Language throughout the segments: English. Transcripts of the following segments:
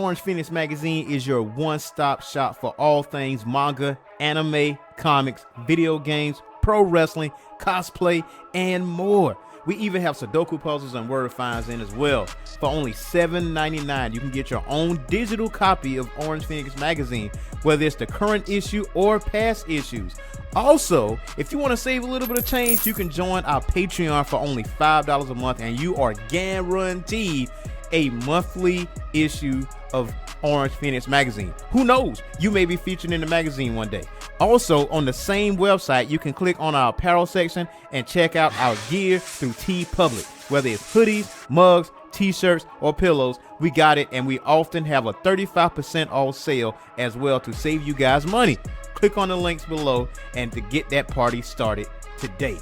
Orange Phoenix Magazine is your one-stop shop for all things manga, anime, comics, video games, pro wrestling, cosplay, and more. We even have Sudoku puzzles and word finds in as well. For only $7.99, you can get your own digital copy of Orange Phoenix Magazine, whether it's the current issue or past issues. Also, if you want to save a little bit of change, you can join our Patreon for only $5 a month, and you are guaranteed a monthly issue of Orange Phoenix Magazine. Who knows? You may be featured in the magazine one day. Also, on the same website, you can click on our apparel section and check out our gear through TeePublic. Whether it's hoodies, mugs, t-shirts, or pillows, we got it, and we often have a 35% off sale as well to save you guys money. Click on the links below and to get that party started today.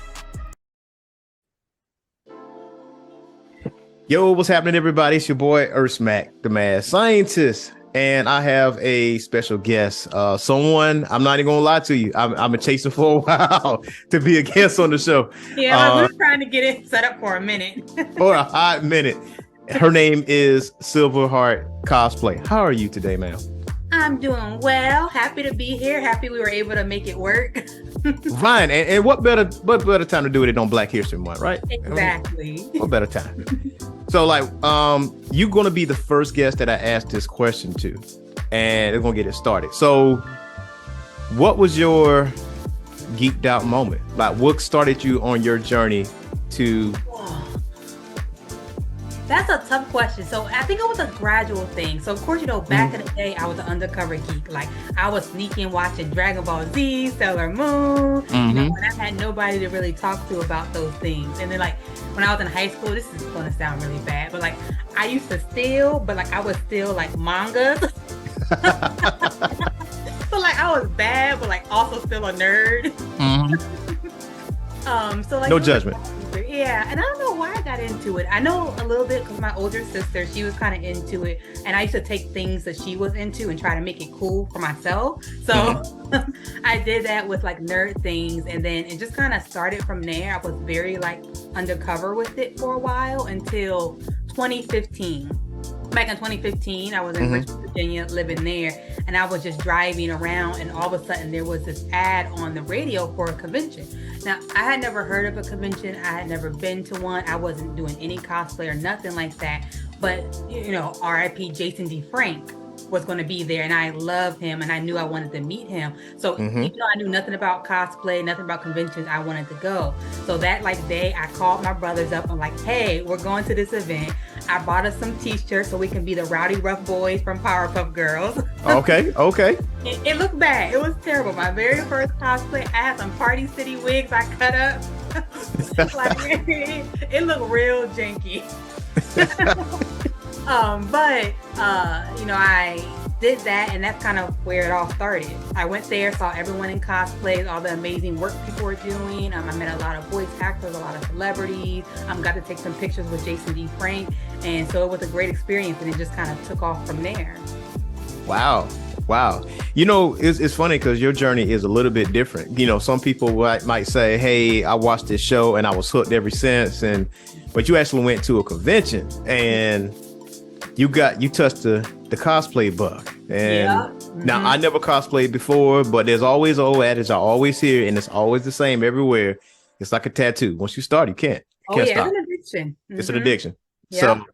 Yo, what's happening, everybody? It's your boy Earthsmack, the mad scientist, and I have a special guest. Someone I'm not even gonna lie to you. I've been chasing for a while to be a guest on the show. Yeah, I've been trying to get it set up for a minute. For a hot minute. Her name is Silverheart Cosplay. How are you today, ma'am? I'm doing well. Happy to be here. Happy we were able to make it work. Fine. And what better time to do it on Black History Month, right? Exactly. What better time? So, like, you're gonna be the first guest that I asked this question to, and they're gonna get it started. So, what was your geeked out moment? Like, what started you on your journey to? That's a tough question. So I think it was a gradual thing. So of course, back in the day, I was an undercover geek. Like I was sneaking watching Dragon Ball Z, Sailor Moon, and I had nobody to really talk to about those things. And then like when I was in high school, this is going to sound really bad, but like I used to steal, but like I would steal like mangas. So like I was bad, but like also still a nerd. So like no judgment. Yeah, and I don't know why I got into it. I know a little bit because my older sister, she was kind of into it, and I used to take things that she was into and try to make it cool for myself. So I did that with like nerd things, and then it just kind of started from there. I was very like undercover with it for a while until 2015. Back in 2015, I was in Richmond, Virginia, living there, and I was just driving around, and all of a sudden there was this ad on the radio for a convention. Now, I had never heard of a convention. I had never been to one. I wasn't doing any cosplay or nothing like that. But, R.I.P. Jason D. Frank was going to be there, and I loved him, and I knew I wanted to meet him. So even though I knew nothing about cosplay, nothing about conventions, I wanted to go. So that like day, I called my brothers up. I'm like, hey, we're going to this event. I bought us some t-shirts so we can be the rowdy rough boys from Powerpuff Girls. Okay. It looked bad. It was terrible. My very first cosplay, I had some Party City wigs I cut up. Like, it looked real janky. I did that, and that's kind of where it all started. I went there, saw everyone in cosplays, all the amazing work people were doing. I met a lot of voice actors, a lot of celebrities. Got to take some pictures with Jason D. Frank, and so it was a great experience, and it just kind of took off from there. Wow. It's funny because your journey is a little bit different. Some people might say, hey, I watched this show and I was hooked ever since, but you actually went to a convention and you touched the cosplay bug. And now I never cosplayed before, but there's always an old adage I always hear, and it's always the same everywhere. It's like a tattoo. Once you start, you can't stop. It's an addiction. It's an addiction. Yeah. So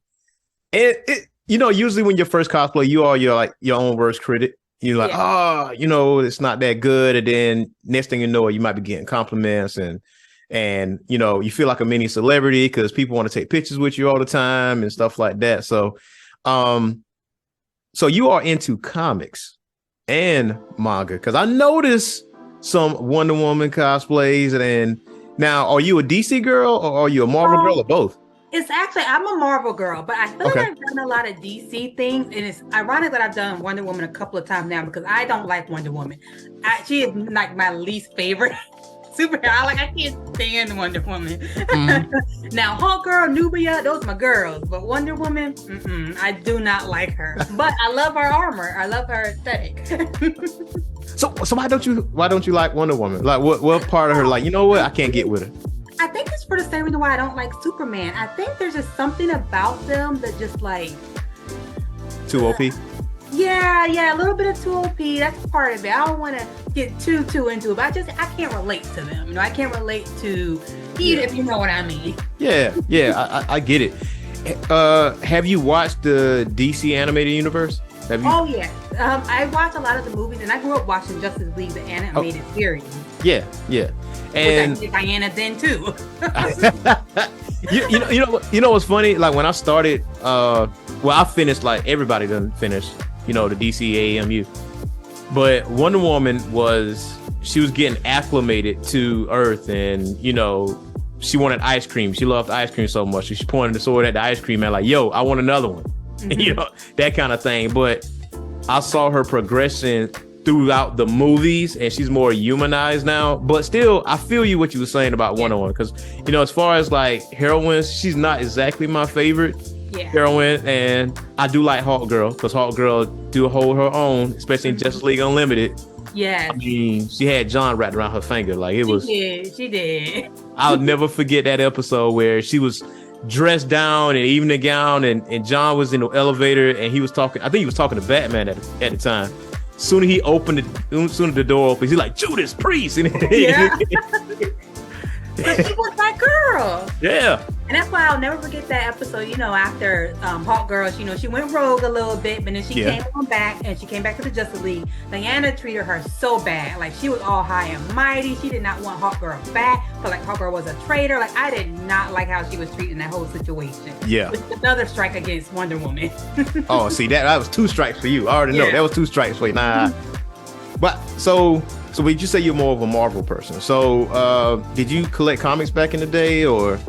it usually when you first cosplay, you are your own worst critic. You're like, it's not that good. And then next thing you know, you might be getting compliments and you feel like a mini celebrity because people want to take pictures with you all the time and stuff like that. So, so you are into comics and manga because I noticed some Wonder Woman cosplays. And now, are you a DC girl or are you a Marvel girl or both? It's actually, I'm a Marvel girl, but I feel like I've done a lot of DC things, and it's ironic that I've done Wonder Woman a couple of times now because I don't like Wonder Woman. She is like my least favorite superhero. I can't stand Wonder Woman. Now, Hulk Girl, Nubia, those are my girls, but Wonder Woman, I do not like her. But I love her armor. I love her aesthetic. So why don't you like Wonder Woman? Like what part of her? Like, you know what? I can't get with her. I think it's for the same reason why I don't like Superman. I think there's just something about them that just like too OP. Yeah, a little bit of 2OP. That's part of it. I don't want to get too into it, but I can't relate to them. You know, I can't relate to Heat, if you know what I mean. Yeah, I get it. Have you watched the DC animated universe? Have you? Oh yeah, I watch a lot of the movies, and I grew up watching Justice League, the animated series. Yeah, and which I did Diana then too. you know what's funny? Like when I started, I finished like everybody done finished, the DC AMU, but Wonder Woman she was getting acclimated to Earth, and she wanted ice cream. She loved ice cream so much. She pointed the sword at the ice cream man like, yo, I want another one. Mm-hmm. That kind of thing. But I saw her progression throughout the movies, and she's more humanized now. But still, I feel you what you were saying about Wonder Woman, because as far as like heroines, she's not exactly my favorite heroine, and I do like Hawk Girl, because Hawk Girl do hold her own, especially in Justice League Unlimited. Yes. I mean, she had John wrapped around her finger. Like She did. I'll never forget that episode where she was dressed down in evening gown, and John was in the elevator, and he was talking. I think he was talking to Batman at the time. Soon as the door opens, he's like, Judas Priest. Yeah. But she was that girl. Yeah. And that's why I'll never forget that episode, after Hawk Girl, she went rogue a little bit, but then she came on back, and she came back to the Justice League. Diana treated her so bad. Like, she was all high and mighty. She did not want Hawk Girl back, but like Hawk Girl was a traitor. Like, I did not like how she was treated in that whole situation. Yeah. Which is another strike against Wonder Woman. Oh, see, that was 2 strikes for you. I already know. That was 2 strikes for you. Nah. But so would you say you're more of a Marvel person? So did you collect comics back in the day, or?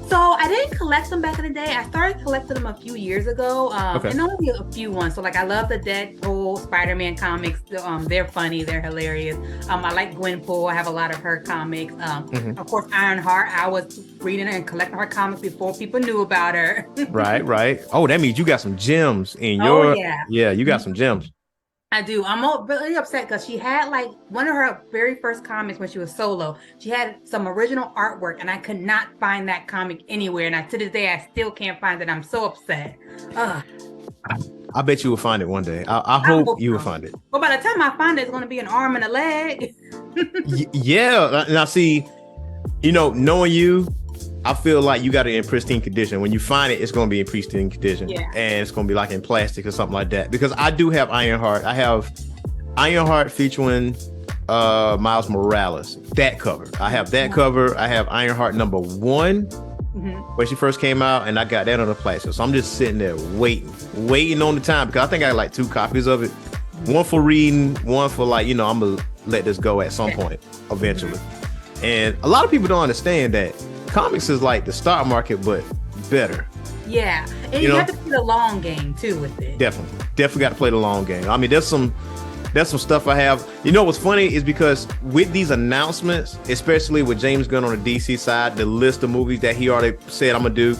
So I didn't collect them back in the day. I started collecting them a few years ago, and only a few ones. So like I love the Deadpool, Spider-Man comics. They're funny, they're hilarious. I like Gwenpool. I have a lot of her comics. Of course, Ironheart. I was reading and collecting her comics before people knew about her. Right. Oh, that means you got some gems in your. Yeah, you got some gems. I do. I'm really upset because she had like one of her very first comics when she was solo. She had some original artwork, and I could not find that comic anywhere. And to this day, I still can't find it. I'm so upset. I bet you will find it one day. I hope you will find it. Well, by the time I find it, it's going to be an arm and a leg. Yeah. Now, see, knowing you, I feel like you got it in pristine condition. When you find it, it's going to be in pristine condition. Yeah. And it's going to be like in plastic or something like that. Because I do have Ironheart. I have Ironheart featuring Miles Morales. That cover. I have that cover. I have Ironheart #1 when she first came out, and I got that on the plastic. So I'm just sitting there waiting on the time, because I think I got like 2 copies of it. One for reading, one for like, I'm going to let this go at some point eventually. And a lot of people don't understand that comics is like the stock market, but better. Yeah, and you have to play the long game too with it. Definitely got to play the long game. I mean, there's some stuff I have. What's funny is because with these announcements, especially with James Gunn on the DC side, the list of movies that he already said I'm gonna do,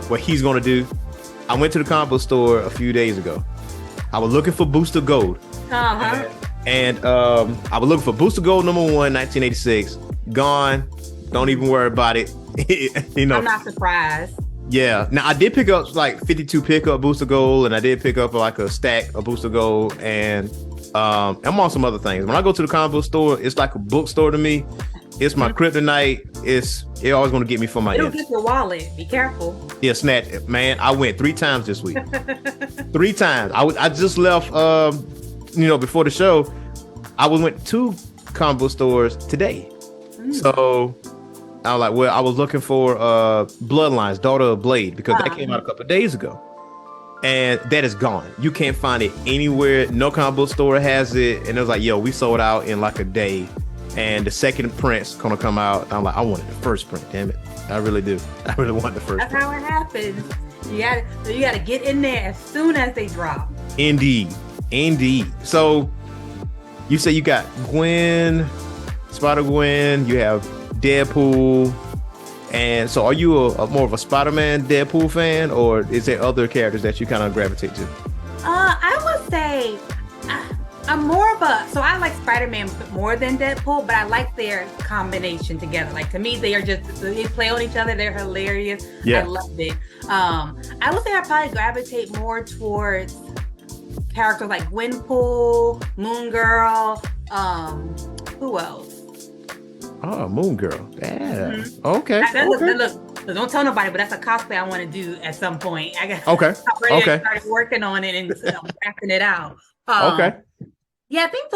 what he's gonna do. I went to the comic book store a few days ago. I was looking for Booster Gold. And I was looking for Booster Gold #1, 1986. Gone. Don't even worry about it. I'm not surprised. Yeah. Now I did pick up like 52 pickup Booster Gold, and I did pick up like a stack of Booster Gold, and I'm on some other things. When I go to the comic book store, it's like a bookstore to me. It's my kryptonite. It's always going to get me for my. It'll get your wallet. Be careful. Yeah, snatch it, man. I went 3 times this week. 3 times. I just left. Before the show, I went to 2 comic book stores today. So I was like, well, I was looking for Bloodlines, Daughter of Blade, because that came out a couple of days ago, and that is gone. You can't find it anywhere. No comic book store has it, and it was like, yo, we sold out in like a day, and the second print's gonna come out. I'm like, I wanted the first print, damn it, I really do. I really want the first. That's print. How it happens. You gotta get in there as soon as they drop. Indeed. So you say you got Gwen, Spider-Gwen, you have Deadpool, and so are you a more of a Spider-Man Deadpool fan, or is there other characters that you kind of gravitate to? I would say I'm more of so I like Spider-Man more than Deadpool, but I like their combination together. Like, to me, they play on each other. They're hilarious. I love it. I would say I probably gravitate more towards characters like Gwenpool, Moon Girl, who else? Oh, Moon Girl. Yeah. Mm-hmm. Okay. Look, don't tell nobody, but that's a cosplay I want to do at some point. I started working on it and crafting it out. Okay. Yeah, I think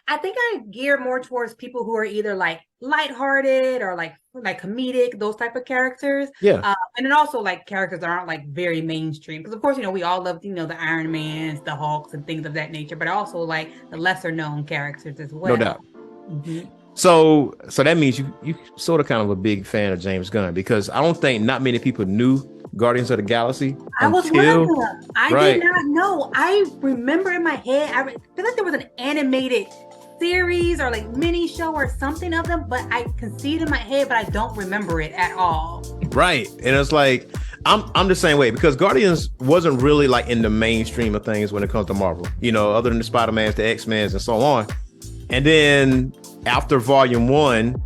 I think I gear more towards people who are either like lighthearted or like comedic, those type of characters. Yeah. And then also like characters that aren't like very mainstream. Because of course, we all love, the Iron Mans, the Hulks and things of that nature, but also like the lesser known characters as well. No doubt. Mm-hmm. So that means you sort of kind of a big fan of James Gunn, because I don't think not many people knew Guardians of the Galaxy. I did not know. I remember in my head, I feel like there was an animated series or like mini show or something of them, but I can see it in my head, but I don't remember it at all. Right. And it's like, I'm the same way, because Guardians wasn't really like in the mainstream of things when it comes to Marvel, other than the Spider-Mans, the X-Mans and so on. And then after Volume 1,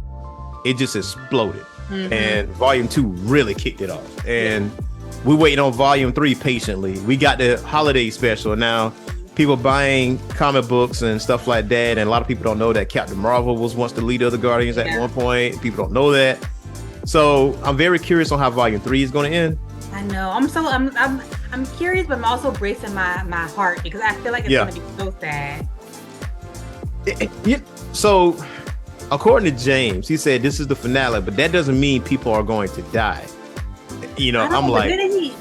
it just exploded. Mm-hmm. And Volume 2 really kicked it off. And we're waiting on Volume 3 patiently. We got the holiday special. Now, people buying comic books and stuff like that. And a lot of people don't know that Captain Marvel was once the leader of the Guardians at one point. People don't know that. So I'm very curious on how Volume 3 is going to end. I know. I'm curious, but I'm also bracing my heart, because I feel like it's going to be so sad. So, according to James, he said this is the finale, but that doesn't mean people are going to die. I'm like,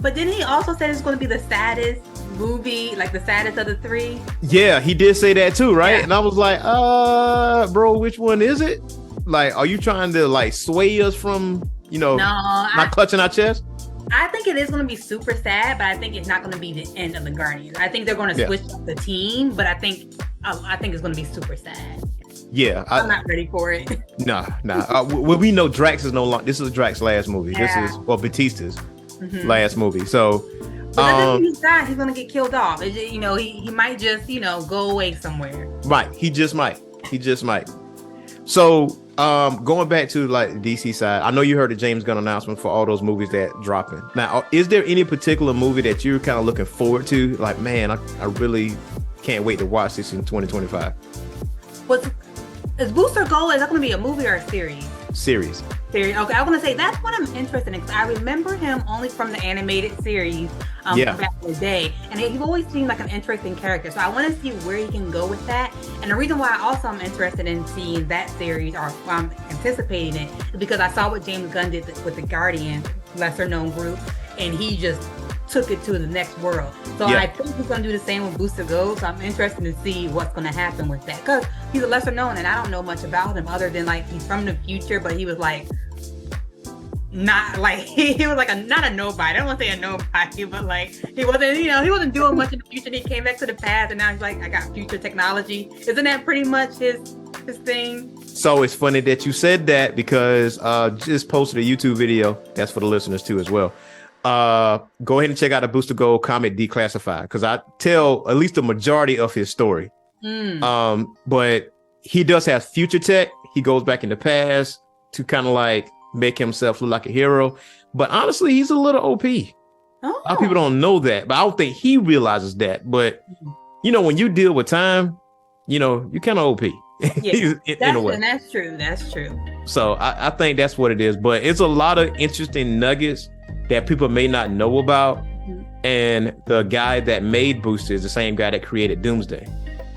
but didn't he also say it's going to be the saddest movie, like the saddest of the three? Yeah, he did say that too, right? Yeah. And I was like, bro, which one is it? Like, are you trying to like sway us from, not clutching our chest? I think it is going to be super sad, but I think it's not going to be the end of the Guardians. I think they're going to switch up the team, but I think it's going to be super sad. Yeah, I'm not ready for it. Nah. Well, we know Drax is no longer. This is Drax's last movie. Yeah. This is Batista's last movie. So, but that doesn't mean he's not. He's going to get killed off. It's just, he might just go away somewhere. Right. He just might. So, going back to like the DC side, I know you heard the James Gunn announcement for all those movies that dropping. Now, is there any particular movie that you're kind of looking forward to? Like, man, I really can't wait to watch this in 2025. Is Booster Gold, is that going to be a movie or a series? Series. Okay, I want to say that's what I'm interested in, because I remember him only from the animated series from back in the day, and he always seemed like an interesting character. So I want to see where he can go with that. And the reason why I'm interested in seeing that series, or I'm anticipating it, is because I saw what James Gunn did with the Guardians, lesser known group, and he just took it to the next world. So I think he's going to do the same with Booster Gold. So I'm interested to see what's going to happen with that, because he's a lesser known and I don't know much about him other than like he's from the future, but he was like not like he was like not a nobody. I don't want to say a nobody, but like he wasn't doing much in the future. And he came back to the past, and now he's like, I got future technology. Isn't that pretty much his thing? So it's funny that you said that, because just posted a YouTube video that's for the listeners too as well. Go ahead and check out the Booster Gold comic Declassified, because I tell at least the majority of his story. But he does have future tech. He goes back in the past to kind of like make himself look like a hero. But honestly, he's a little OP. A lot of people don't know that, but I don't think he realizes that. But when you deal with time, you're kind of OP. Yeah, in a way. That's true. That's true. So I think that's what it is. But it's a lot of interesting nuggets that people may not know about. And the guy that made Booster is the same guy that created Doomsday.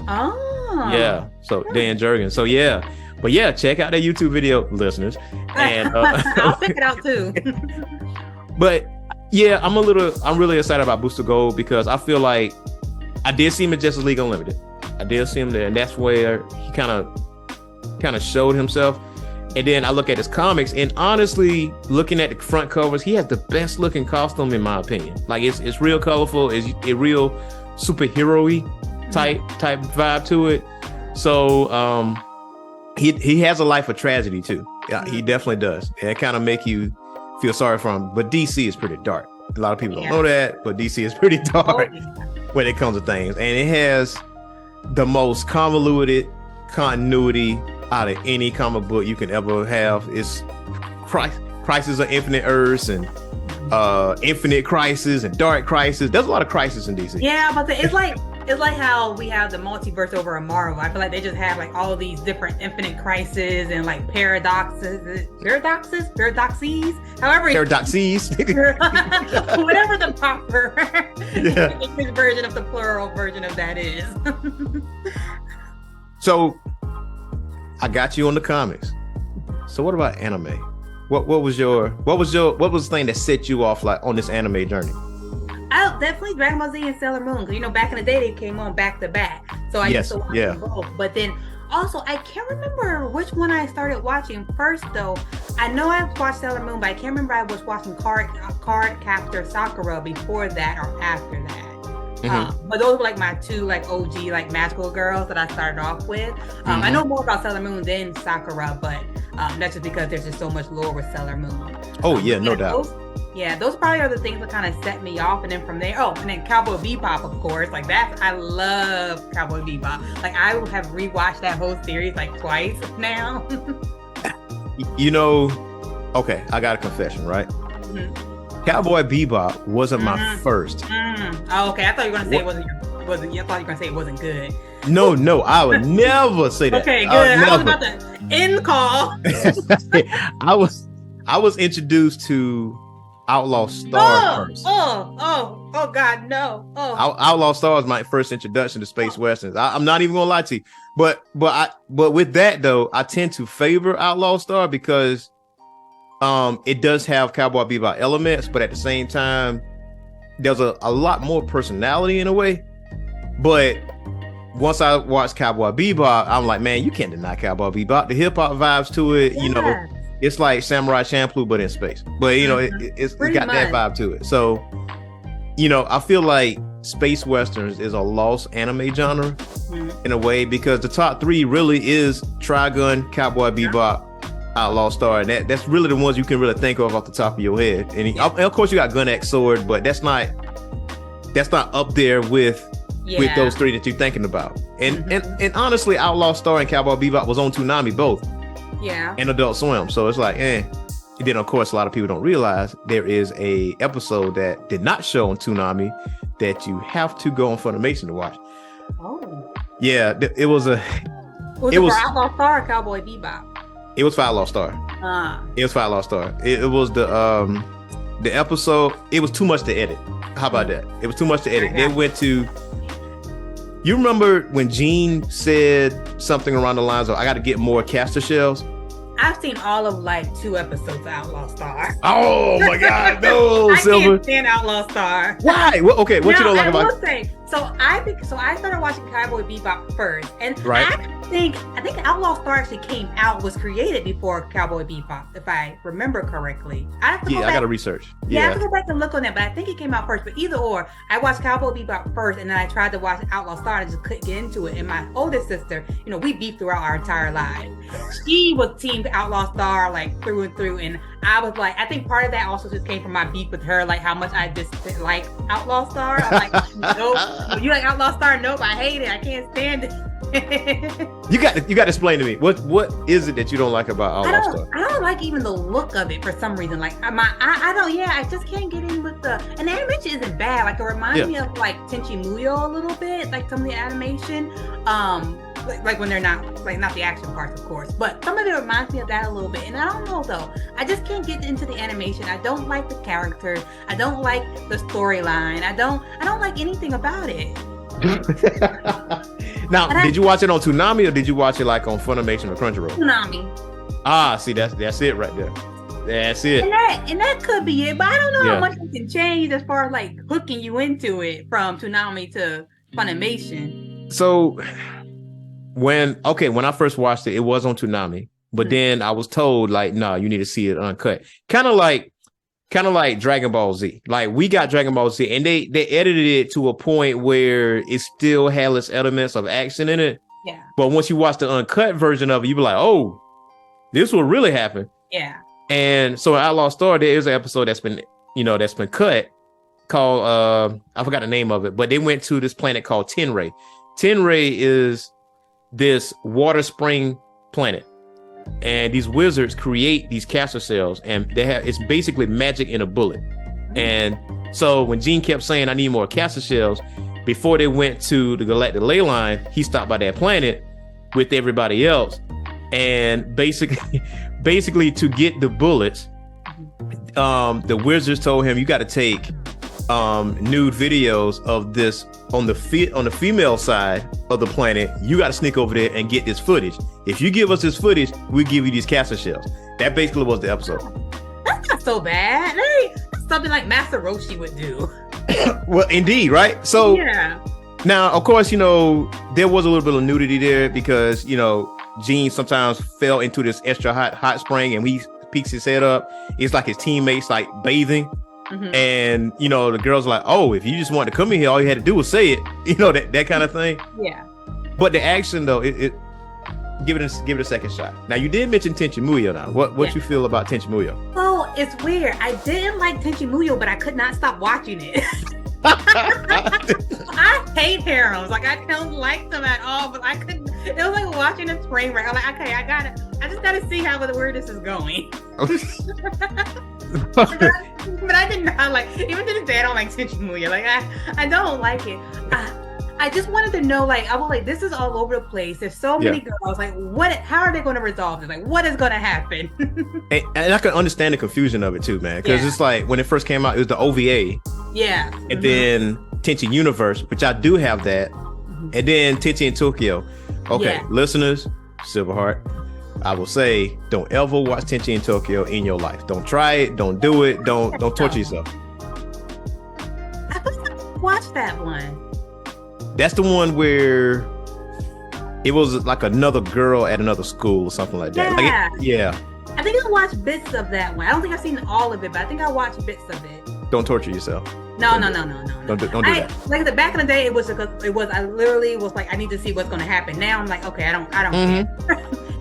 Oh. Yeah. So Dan Jurgens. So yeah. But yeah, check out that YouTube video, listeners. And I'll check it out too. But yeah, I'm really excited about Booster Gold, because I feel like I did see him in Justice League Unlimited. I did see him there, and that's where he kind of showed himself. And then I look at his comics, and honestly, looking at the front covers, he has the best looking costume in my opinion. Like it's real colorful, it's a real superhero-y type vibe to it. So he has a life of tragedy too. Yeah, he definitely does. And it kind of make you feel sorry for him. But DC is pretty dark. A lot of people don't know that, but DC is pretty dark when it comes to things. And it has the most convoluted continuity out of any comic book you can ever have. It's Crisis of Infinite Earths and Infinite Crisis and Dark Crisis. There's a lot of crisis in DC. Yeah, but it's like It's like how we have the multiverse over in Marvel. I feel like they just have like all of these different infinite crises and like paradoxes, however. Paradoxes. Whatever the proper English version of the plural version of that is. So I got you on the comics. So what about anime? What was the thing that set you off like on this anime journey? Oh, definitely Dragon Ball Z and Sailor Moon. Because, you know, back in the day, they came on back to back. So I used to watch them both. But then also, I can't remember which one I started watching first, though. I know I watched Sailor Moon, but I can't remember I was watching Card Captor Sakura before that or after that. But those were like my two like OG like magical girls that I started off with. I know more about Sailor Moon than Sakura, but that's just because there's just so much lore with Sailor Moon. Oh yeah, no doubt. Those probably are the things that kind of set me off, and then from there, and then Cowboy Bebop, of course. Like that, I love Cowboy Bebop. Like I have rewatched that whole series like twice now. You know, okay, I got a confession, right? Cowboy Bebop wasn't my first. Oh, okay. I thought you were gonna say it wasn't. I thought you were gonna say it wasn't good. No, I would never say that. Okay, good. I was about to end call. I was introduced to Outlaw Star first. Oh God, no. Outlaw Star is my first introduction to space westerns. I'm not even gonna lie to you, but with that though, I tend to favor Outlaw Star because it does have Cowboy Bebop elements, but at the same time, there's a lot more personality in a way. But once I watched Cowboy Bebop, I'm like, man, you can't deny Cowboy Bebop. The hip hop vibes to it, you know. It's like Samurai Champloo, but in space. But, you know, it's got that vibe to it. So, you know, I feel like space westerns is a lost anime genre in a way, because the top three really is Trigun, Cowboy Bebop, Outlaw Star. And that's really the ones you can really think of off the top of your head. And of course, you got Gun X Sword, but that's not up there with those three that you're thinking about. And honestly, Outlaw Star and Cowboy Bebop was on Toonami both. And Adult Swim. So it's like, And then of course, a lot of people don't realize there is a episode that did not show on Toonami that you have to go on Funimation to watch. Oh. Yeah, it was a. Was it for Outlaw Star or Cowboy Bebop? It was for Outlaw Star. It was for Outlaw Star. It was the episode. It was too much to edit. How about that? It was too much to edit. They went to. You remember when Gene said something around the lines of, I got to get more caster shells? I've seen all of like 2 episodes of Outlaw Star. Oh my God, no, Silver. I can't stand Outlaw Star. Why? Well, okay, what you don't like about it? So I started watching Cowboy Bebop first, and I think Outlaw Star actually came out, was created before Cowboy Bebop, if I remember correctly. I got to research. I have to go back and look on that, but I think it came out first. But either or, I watched Cowboy Bebop first, and then I tried to watch Outlaw Star, and I just couldn't get into it. And my oldest sister, you know, we beefed throughout our entire lives. She was team Outlaw Star like through and through, and I was like, I think part of that also just came from my beef with her, like how much I just like Outlaw Star. I'm like, nope, you like Outlaw Star? Nope, I hate it. I can't stand it. You got to explain to me what is it that you don't like about Outlaw Star? I don't like even the look of it for some reason. Like I just can't get in with and the animation isn't bad. Like it reminds me of like Tenchi Muyo a little bit, like some of the animation. Like when they're not the action parts, of course, but some of it reminds me of that a little bit. And I don't know though, I just can't get into the animation. I don't like the characters. I don't like the storyline. I don't like anything about it. Now, did you watch it on Toonami or did you watch it like on Funimation or Crunchyroll? Toonami. See, that's it right there. That's it. And that could be it, but I don't know how much it can change as far as like hooking you into it from Toonami to Funimation. So when I first watched it, it was on Toonami, but then I was told like, no, you need to see it uncut. Kind of like Dragon Ball Z. Like we got Dragon Ball Z and they edited it to a point where it still had its elements of action in it. Yeah. But once you watch the uncut version of it, you be like, oh, this will really happen. Yeah. And so in Outlaw Star, there is an episode that's been cut called I forgot the name of it, but they went to this planet called Tenrei. Tenrei is this water spring planet, and these wizards create these caster cells, and it's basically magic in a bullet. And so when Gene kept saying I need more caster shells, before they went to the galactic ley line, he stopped by that planet with everybody else, and basically to get the bullets, the wizards told him, you got to take nude videos of this on the female side of the planet. You got to sneak over there and get this footage. If you give us this footage, we give you these castle shells. That basically was the episode. That's not so bad. That's something like Master Roshi would do. Well, indeed, right? So yeah. Now, of course, there was a little bit of nudity there because, Gene sometimes fell into this extra hot spring, and when he peeks his head up, it's like his teammates like bathing. Mm-hmm. And, the girls are like, oh, if you just wanted to come in here, all you had to do was say it, that kind of thing. Yeah. But the action, though, give it a second shot. Now, you did mention Tenchi Muyo now. What you feel about Tenchi Muyo? Oh, it's weird. I didn't like Tenchi Muyo, but I could not stop watching it. I hate harems. Like, I don't like them at all, but I couldn't. It was like watching a train wreck. I'm like, okay, I just gotta see where this is going. But I did not like, even to this day, I don't like Tenchi Muyo. Like, I don't like it. I just wanted to know, like, I was like, this is all over the place. There's so many girls. Like, how are they going to resolve this? Like, what is going to happen? and I can understand the confusion of it too, man. Because it's like, when it first came out, it was the OVA. Yeah. And then Tenchi Universe, which I do have that. Mm-hmm. And then Tenchi in Tokyo. Okay, listeners, Silverheart, I will say, don't ever watch Tenchi in Tokyo in your life. Don't try it. Don't do it. Don't torture yourself. I watched that one. That's the one where it was like another girl at another school or something like that. Yeah. I think I watched bits of that one. I don't think I've seen all of it, but I think I watched bits of it. Don't torture yourself. No. Don't do that. Like the back in the day, it was I literally was like, I need to see what's going to happen. Now I'm like, okay, I don't care.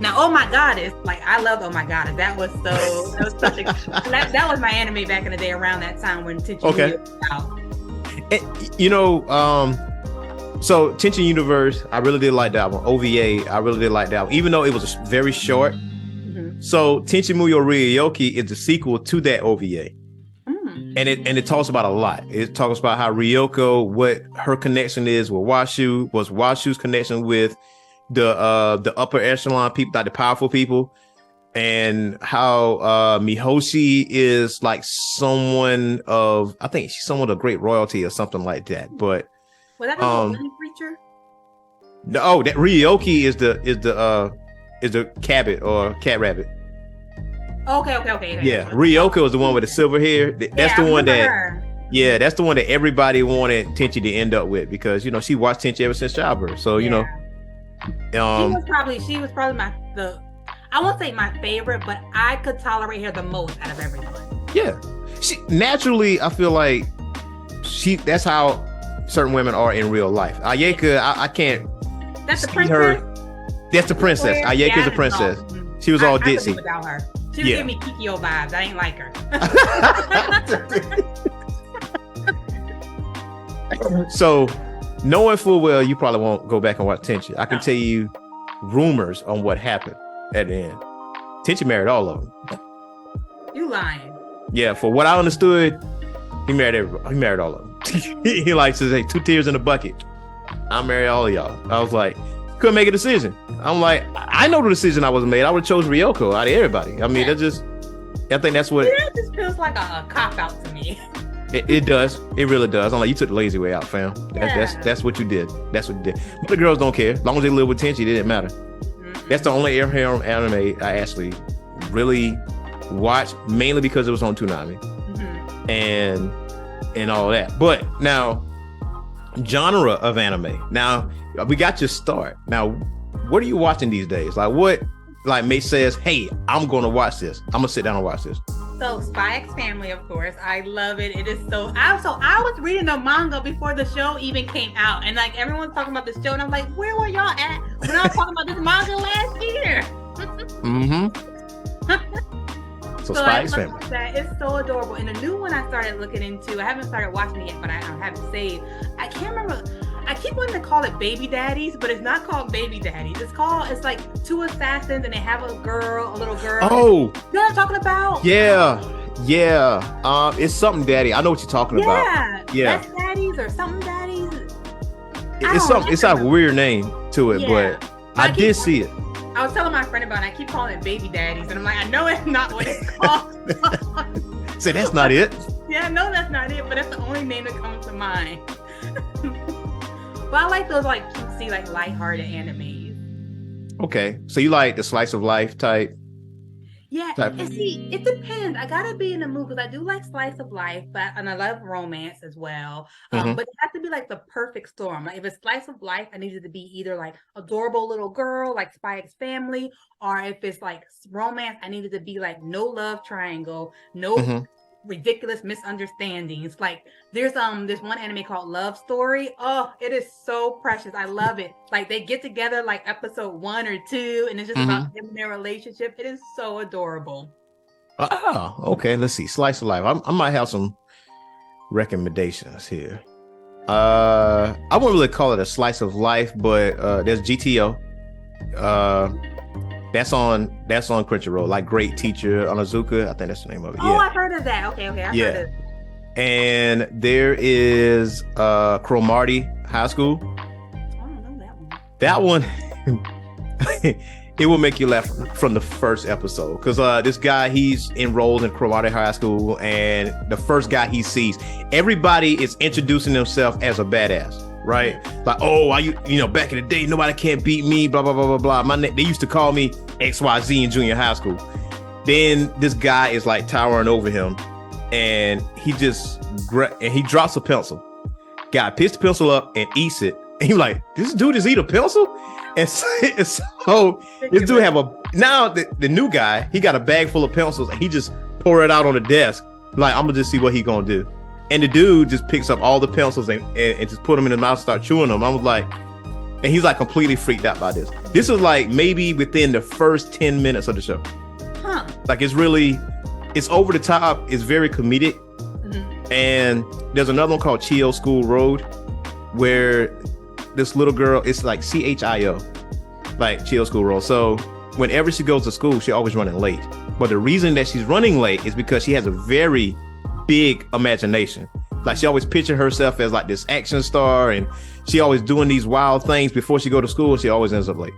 Now, Oh My Goddess, like, I loved Oh My Goddess. That was such a that was my anime back in the day around that time when Tenchi Muyo was out. So Tenchi Universe, I really did like that one. OVA, I really did like that one, even though it was very short. Mm-hmm. So Tenchi Muyo Ryoyoki is the sequel to that OVA. And it talks about a lot. It talks about how Ryoko, what her connection is with Washu, was Washu's connection with the upper echelon people, like the powerful people, and how Mihoshi is like someone of, I think she's someone of great royalty or something like that. But was that a living creature? No, that Ryoki is the cabbit or cat rabbit. Okay. Yeah, Ryoko is the one with the silver hair. That's the one that. Her. Yeah, that's the one that everybody wanted Tenchi to end up with because she watched Tenchi ever since childbirth. So she was probably I won't say my favorite, but I could tolerate her the most out of everyone. Yeah, she naturally, I feel like that's how certain women are in real life. Ayeka, I can't. That's the princess. That's the princess. Ayeka's the princess. She was all ditzy. Without her. She was giving me Kikyo vibes. I ain't like her. So, knowing full well you probably won't go back and watch Tenchi, I can tell you rumors on what happened at the end. Tenchi married all of them. You lying? Yeah, for what I understood, he married everybody. He married all of them. He likes to say 2 tears in a bucket. I'll marry all of y'all. I was like, couldn't make a decision. I'm like, I know the decision I was made. I would have chose Ryoko out of everybody. I mean, I think that's what. It just feels like a cop out to me. It does. It really does. I'm like, you took the lazy way out, fam. That's what you did. That's what you did. But the girls don't care. As long as they live with Tenchi, it didn't matter. Mm-hmm. That's the only harem anime I actually really watched, mainly because it was on Toonami and all that. But now, genre of anime. Now, we got your start. Now, what are you watching these days? Like, what? Like, May says, hey, I'm going to watch this. I'm going to sit down and watch this. So, Spy X Family, of course. I love it. It is so... I was reading the manga before the show even came out. And, like, everyone's talking about the show. And I'm like, where were y'all at when I was talking about this manga last year? So Spy X Family. It's so adorable. And the new one I started looking into, I haven't started watching it yet, but I have it saved. I can't remember... I keep wanting to call it Baby Daddies, but it's not called Baby Daddies. It's like 2 assassins and they have a little girl. Oh, you know what I'm talking about? Yeah. It's something daddy. I know what you're talking about. Yeah. That's Daddies or something Daddies. It's a weird name to it, Yeah. but I did see it. I was telling my friend about it. I keep calling it baby daddies, and I'm like, I know it's not what it's called. Say that's not it. Yeah, no, that's not it, but that's the only name that comes to mind. But I like those like cutesy, like lighthearted animes. Okay, so you like the slice of life type? Yeah, and see, it depends. I gotta be in the mood because I do like slice of life, and I love romance as well. But it has to be like the perfect storm. Like if it's slice of life, I need it to be either like adorable little girl, like Spy X Family, or if it's like romance, I need it to be like no love triangle, no ridiculous misunderstandings. Like there's one anime called Love Story. Oh, it is so precious. I love it. Like they get together like episode 1 or 2, and it's just about them and their relationship. It is so adorable. Oh, okay. Let's see. Slice of life. I might have some recommendations here. I wouldn't really call it a slice of life, but there's GTO. That's on Crunchyroll, like Great Teacher Onizuka. I think that's the name of it. Oh, Yeah. I've heard of that. Okay. I've heard of it. And there is Cromartie High School. I don't know that one. That one, it will make you laugh from the first episode because this guy, he's enrolled in Cromartie High School, and the first guy he sees, everybody is introducing themselves as a badass. Right? Like, oh, back in the day, nobody can't beat me, blah, blah, blah, blah, blah. They used to call me XYZ in junior high school. Then this guy is like towering over him, and he drops a pencil. Guy picks the pencil up and eats it. And he's like, this dude just eat a pencil? And so this dude the new guy, he got a bag full of pencils, and he just pour it out on the desk. Like, I'm gonna just see what he gonna do. And the dude just picks up all the pencils and just put them in his mouth, start chewing them. I was like, and he's like completely freaked out by this. This is like maybe within the first 10 minutes of the show. Like it's over the top. It's very comedic. And there's another one called Chio School Road, where this little girl, it's like CHIO, like Chio School Road. So whenever she goes to school, she's always running late. But the reason that she's running late is because she has a very big imagination. Like she always picture herself as like this action star, and she always doing these wild things before she go to school. She always ends up late.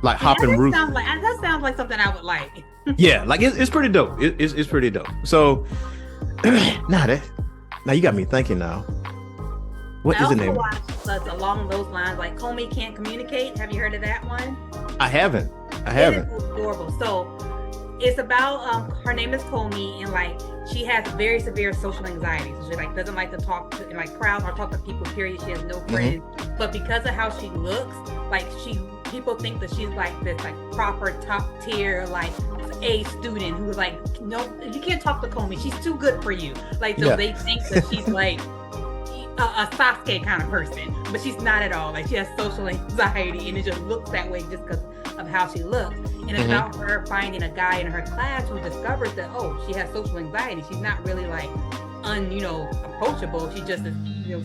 Like hopping roof. That sounds like something I would like. Yeah, like it's pretty dope. It's pretty dope. So now you got me thinking now. What is the name? I also watched along those lines, like Comey Can't Communicate. Have you heard of that one? I haven't. It is adorable. So it's about her name is Comey, and like she has very severe social anxiety. So she like doesn't like to talk to in like crowds or talk to people. Period. She has no friends. But because of how she looks, like people think that she's like this like proper top tier like A student who's like, no, you can't talk to Comey. She's too good for you. Like so they think that she's like a Sasuke kind of person, but she's not at all. Like she has social anxiety, and it just looks that way just because of how she looks. And it's about her finding a guy in her class who discovers that she has social anxiety. She's not really like approachable. She just is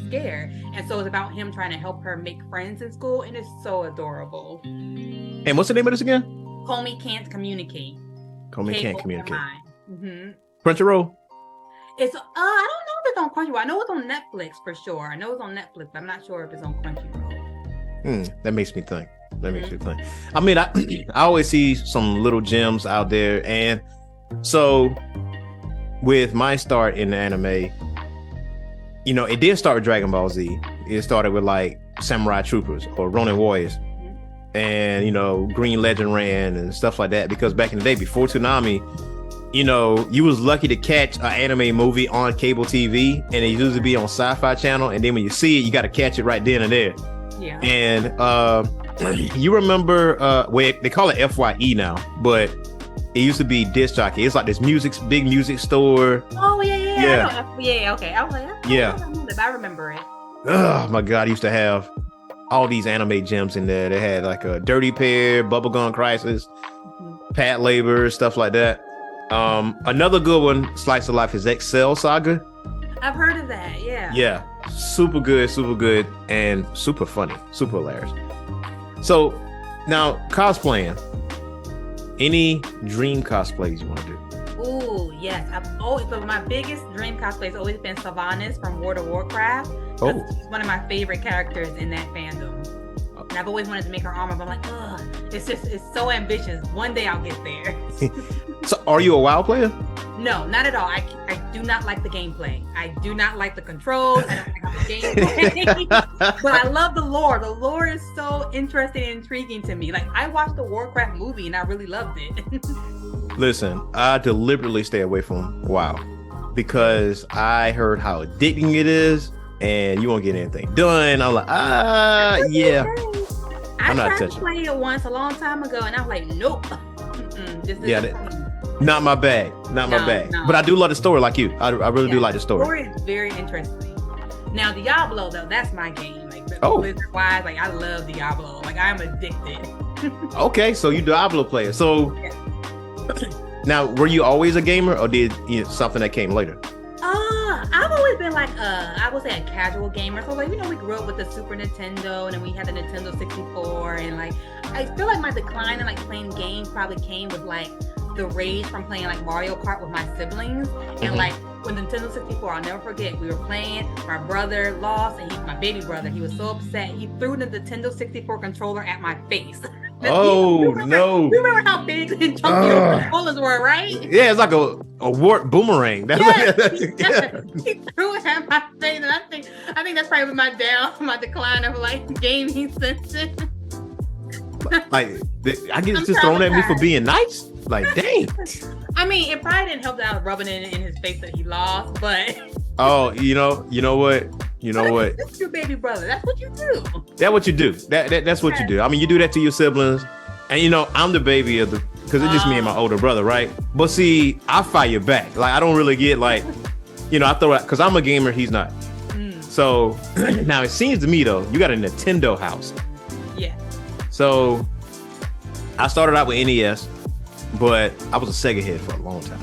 scared. And so it's about him trying to help her make friends in school, and it's so adorable. And what's the name of this again? Comey Can't Communicate. Comey Can't Communicate. Mm-hmm. Crunchyroll. It's I don't know if it's on Crunchyroll. I know it's on Netflix for sure. I know it's on Netflix, but I'm not sure if it's on Crunchyroll. That makes me think. Makes me think. I mean, I always see some little gems out there, and so with my start in the anime, it did start with Dragon Ball Z. It started with like Samurai Troopers or Ronin Warriors, and Green Legend ran and stuff like that. Because back in the day, before Toonami, you was lucky to catch an anime movie on cable TV, and it usually be on Sci-Fi Channel. And then when you see it, you got to catch it right then and there. Yeah. And you remember they call it FYE now, but it used to be disc jockey. It's like this big music store. Oh yeah. Okay. I was like, I remember it. Oh my God, I used to have all these anime gems in there. They had like a Dirty Pair, Bubblegum Crisis, Pat Labor, stuff like that. Another good one, Slice of Life, is Excel Saga. I've heard of that. Yeah. Yeah. Super good, and super funny, super hilarious. So now cosplaying. Any dream cosplays you want to do? Ooh, yes. So my biggest dream cosplay has always been Sylvanas from World of Warcraft. Oh. She's one of my favorite characters in that fandom. And I've always wanted to make her armor, but I'm like, ugh, it's so ambitious. One day I'll get there. So are you a WoW player? No, not at all. I do not like the gameplay. I do not like the controls. I don't like the gameplay. But I love the lore. The lore is so interesting and intriguing to me. Like, I watched the Warcraft movie and I really loved it. Listen, I deliberately stay away from WoW because I heard how addicting it is and you won't get anything done. I'm like, yeah. I I'm not tried to touching. play it once a long time ago and I was like, nope. This is not my bag. Not my bag. No. But I do love the story like you. I really do like the story. The story is very interesting. Now, Diablo, though, that's my game. Like, Oh. Blizzard-wise, like, I love Diablo. Like, I'm addicted. Okay, so you Diablo player. So Yeah. now, were you always a gamer or did something that came later? I've always been like I would say a casual gamer. So like, we grew up with the Super Nintendo and then we had the Nintendo 64 and like I feel like my decline in like playing games probably came with like the rage from playing like Mario Kart with my siblings. And like when Nintendo 64, I'll never forget, we were playing, my brother lost and my baby brother, he was so upset, he threw the Nintendo 64 controller at my face. Oh, no. You remember how big and chunky those controllers were, right? Yeah, it's like a warp boomerang. That's Yeah. He threw it at my face, and I think that's probably my decline of like gaming senses. Like I get just thrown at me for being nice. Like, dang. I mean, it probably didn't help that I was rubbing it in his face that he lost, but Oh, you know what? That's your baby brother. That's what you do. That's what you do. That's what you do. I mean, you do that to your siblings, and I'm the baby of because it's just me and my older brother, right? But see, I fire back. Like I don't really get like, I throw it because I'm a gamer. He's not. So now it seems to me though, you got a Nintendo house. Yeah. So I started out with NES, but I was a Sega head for a long time.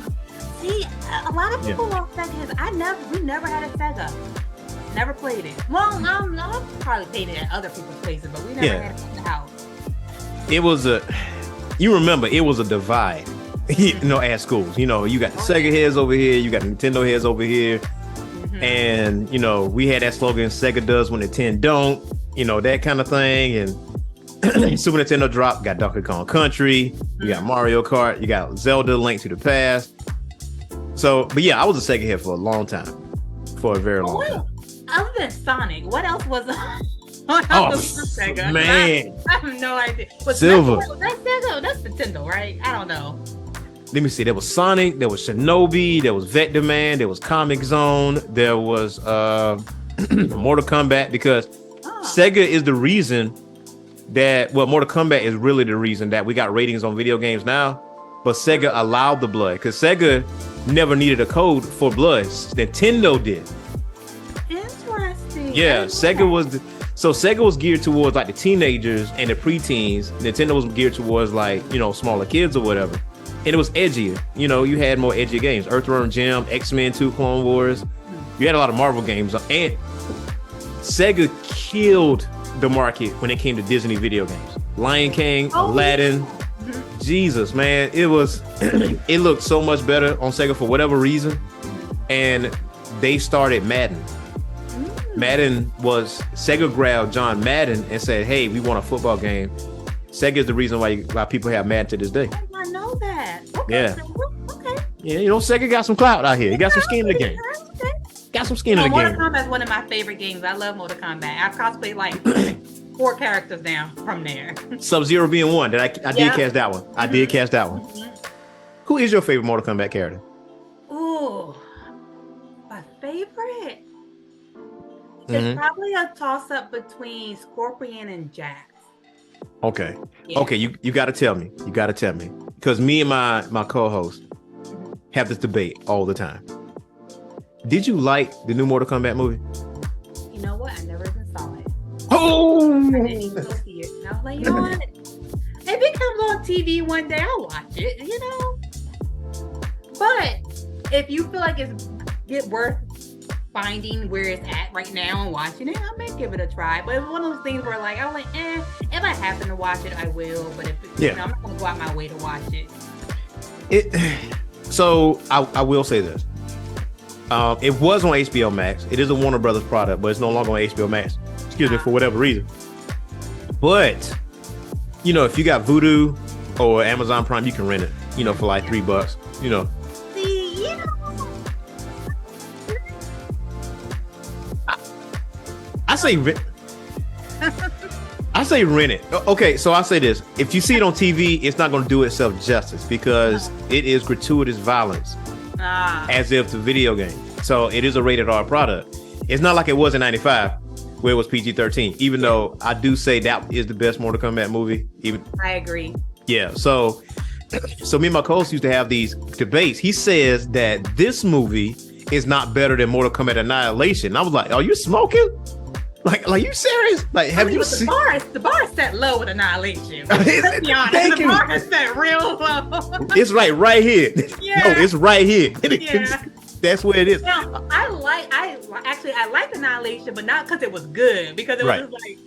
See, a lot of people love Sega heads. We never had a Sega. Never played it. Well, I've probably played it at other people's places, but we never had it in the house. It was you remember, it was a divide, at schools. You got the Sega heads over here, you got the Nintendo heads over here. And, we had that slogan, Sega does when Nintendo don't, that kind of thing. And Super Nintendo dropped, got Donkey Kong Country, you got Mario Kart, you got Zelda, Link to the Past. So, but yeah, I was a Sega head for a long time. For a very long time. Other than Sonic, what else was Sega? Man. I have no idea. Silver. Was that Sega? That's Nintendo, right? I don't know. Let me see. There was Sonic, there was Shinobi, there was Vector Man, there was Comic Zone, there was Mortal Kombat, because Sega is the reason Mortal Kombat is really the reason that we got ratings on video games now. But Sega allowed the blood because Sega never needed a code for blood. Nintendo did. Interesting. Yeah, Sega was geared towards like the teenagers and the preteens. Nintendo was geared towards like, smaller kids or whatever. And it was edgier. You had more edgy games. Earthworm Jim, X-Men 2, Clone Wars. You had a lot of Marvel games. And Sega killed the market when it came to Disney video games. Lion King, Aladdin. Jesus, man. It looked so much better on Sega for whatever reason. And they started Madden. Sega grabbed John Madden and said, hey, we want a football game. Sega is the reason why people have Madden to this day. I did not know that. Okay. Yeah. Okay. Yeah, Sega got some clout out here. He got some skin in the game. Okay. Got some skin in the Mortal game. Kombat is one of my favorite games. I love Mortal Kombat. I've cosplayed like 4 characters now from there. Sub-Zero being one. I did catch that one. I did catch that one. Who is your favorite Mortal Kombat character? Ooh, my favorite? It's probably a toss-up between Scorpion and Jax. Okay. Yeah. Okay, you got to tell me. You got to tell me. Because me and my co-host have this debate all the time. Did you like the new Mortal Kombat movie? You know what? I never even saw it. Oh! I didn't even go see it. And I was like, you know what? If it comes on TV one day, I'll watch it, But if you feel like it's worth finding where it's at right now and watching it, I may give it a try. But it's one of those things where like, I'm like, if I happen to watch it, I will. But if I'm not going to go out my way to watch it. So I will say this. It was on HBO Max. It is a Warner Brothers product, but it's no longer on HBO Max. Excuse me, for whatever reason. But if you got Vudu or Amazon Prime, you can rent it. For like $3. See, I say rent. I say rent it. Okay, so I say this: if you see it on TV, it's not going to do itself justice because it is gratuitous violence, as if the video game. So it is a rated R product. It's not like it was in '95, where it was PG-13. Even though I do say that is the best Mortal Kombat movie. I agree. Yeah. So me and my co-host used to have these debates. He says that this movie is not better than Mortal Kombat Annihilation. I was like, are you smoking? Like you serious? Like, have you seen? The bar is set low with Annihilation. Let's be honest. The bar is set real low. It's right here. Yeah. No, it's right here. Yeah. That's where it is. Now, I like Annihilation, but not because it was good. Because it was just like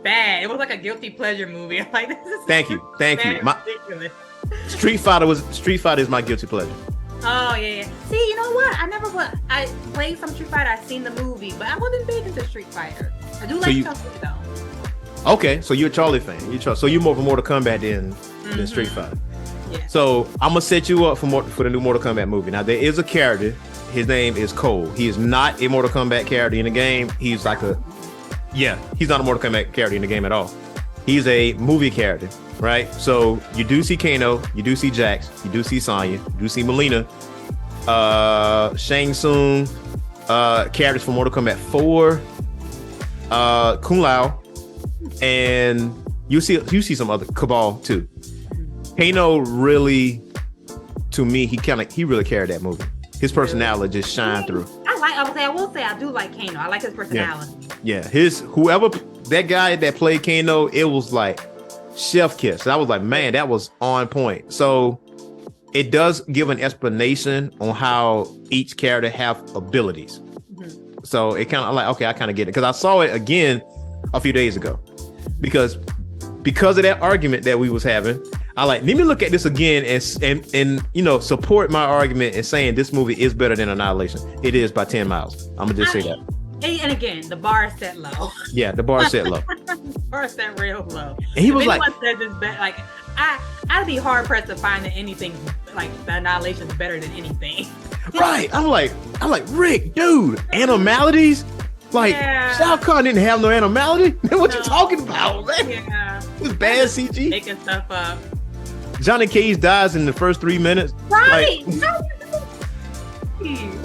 bad. It was like a guilty pleasure movie. Like this is. Thank you. Ridiculous. Street Fighter is my guilty pleasure. Oh yeah. See, you know what? I played some Street Fighter. I seen the movie, but I wasn't big into Street Fighter. I do like Cosplay though. Okay, so you're a Charlie fan. So you're more for Mortal Kombat than Street Fighter. Yeah. So I'm gonna set you up for the new Mortal Kombat movie. Now there is a character. His name is Cole. He is not a Mortal Kombat character in the game. He's like he's not a Mortal Kombat character in the game at all. He's a movie character, right? So you do see Kano, you do see Jax, you do see Sonya, you do see Melina, Shang Tsung, characters from Mortal Kombat 4, Kung Lao, and you see some other Cabal too. Kano really, to me, he really carried that movie. His personality just shined through. I will say I do like Kano. I like his personality. Yeah. That guy that played Kano, it was like chef kiss. I was like, man, that was on point. So it does give an explanation on how each character have abilities. Mm-hmm. So it kind of like, okay, I kind of get it. Because I saw it again a few days ago. Because of that argument that we was having, I like, let me look at this again and support my argument and saying this movie is better than Annihilation. It is by 10 miles. I'm gonna just say that. And again, the bar is set low. Yeah, the bar is set low. The bar is set real low. And he was like, says it's better, like I'd be hard pressed to find that anything like the Annihilation is better than anything. Right. I'm like, Rick, dude, animalities? Like, Shao Kahn didn't have no animality. What you talking about, man? Yeah. It was bad CG. Making stuff up. Johnny Cage dies in the first 3 minutes. Right.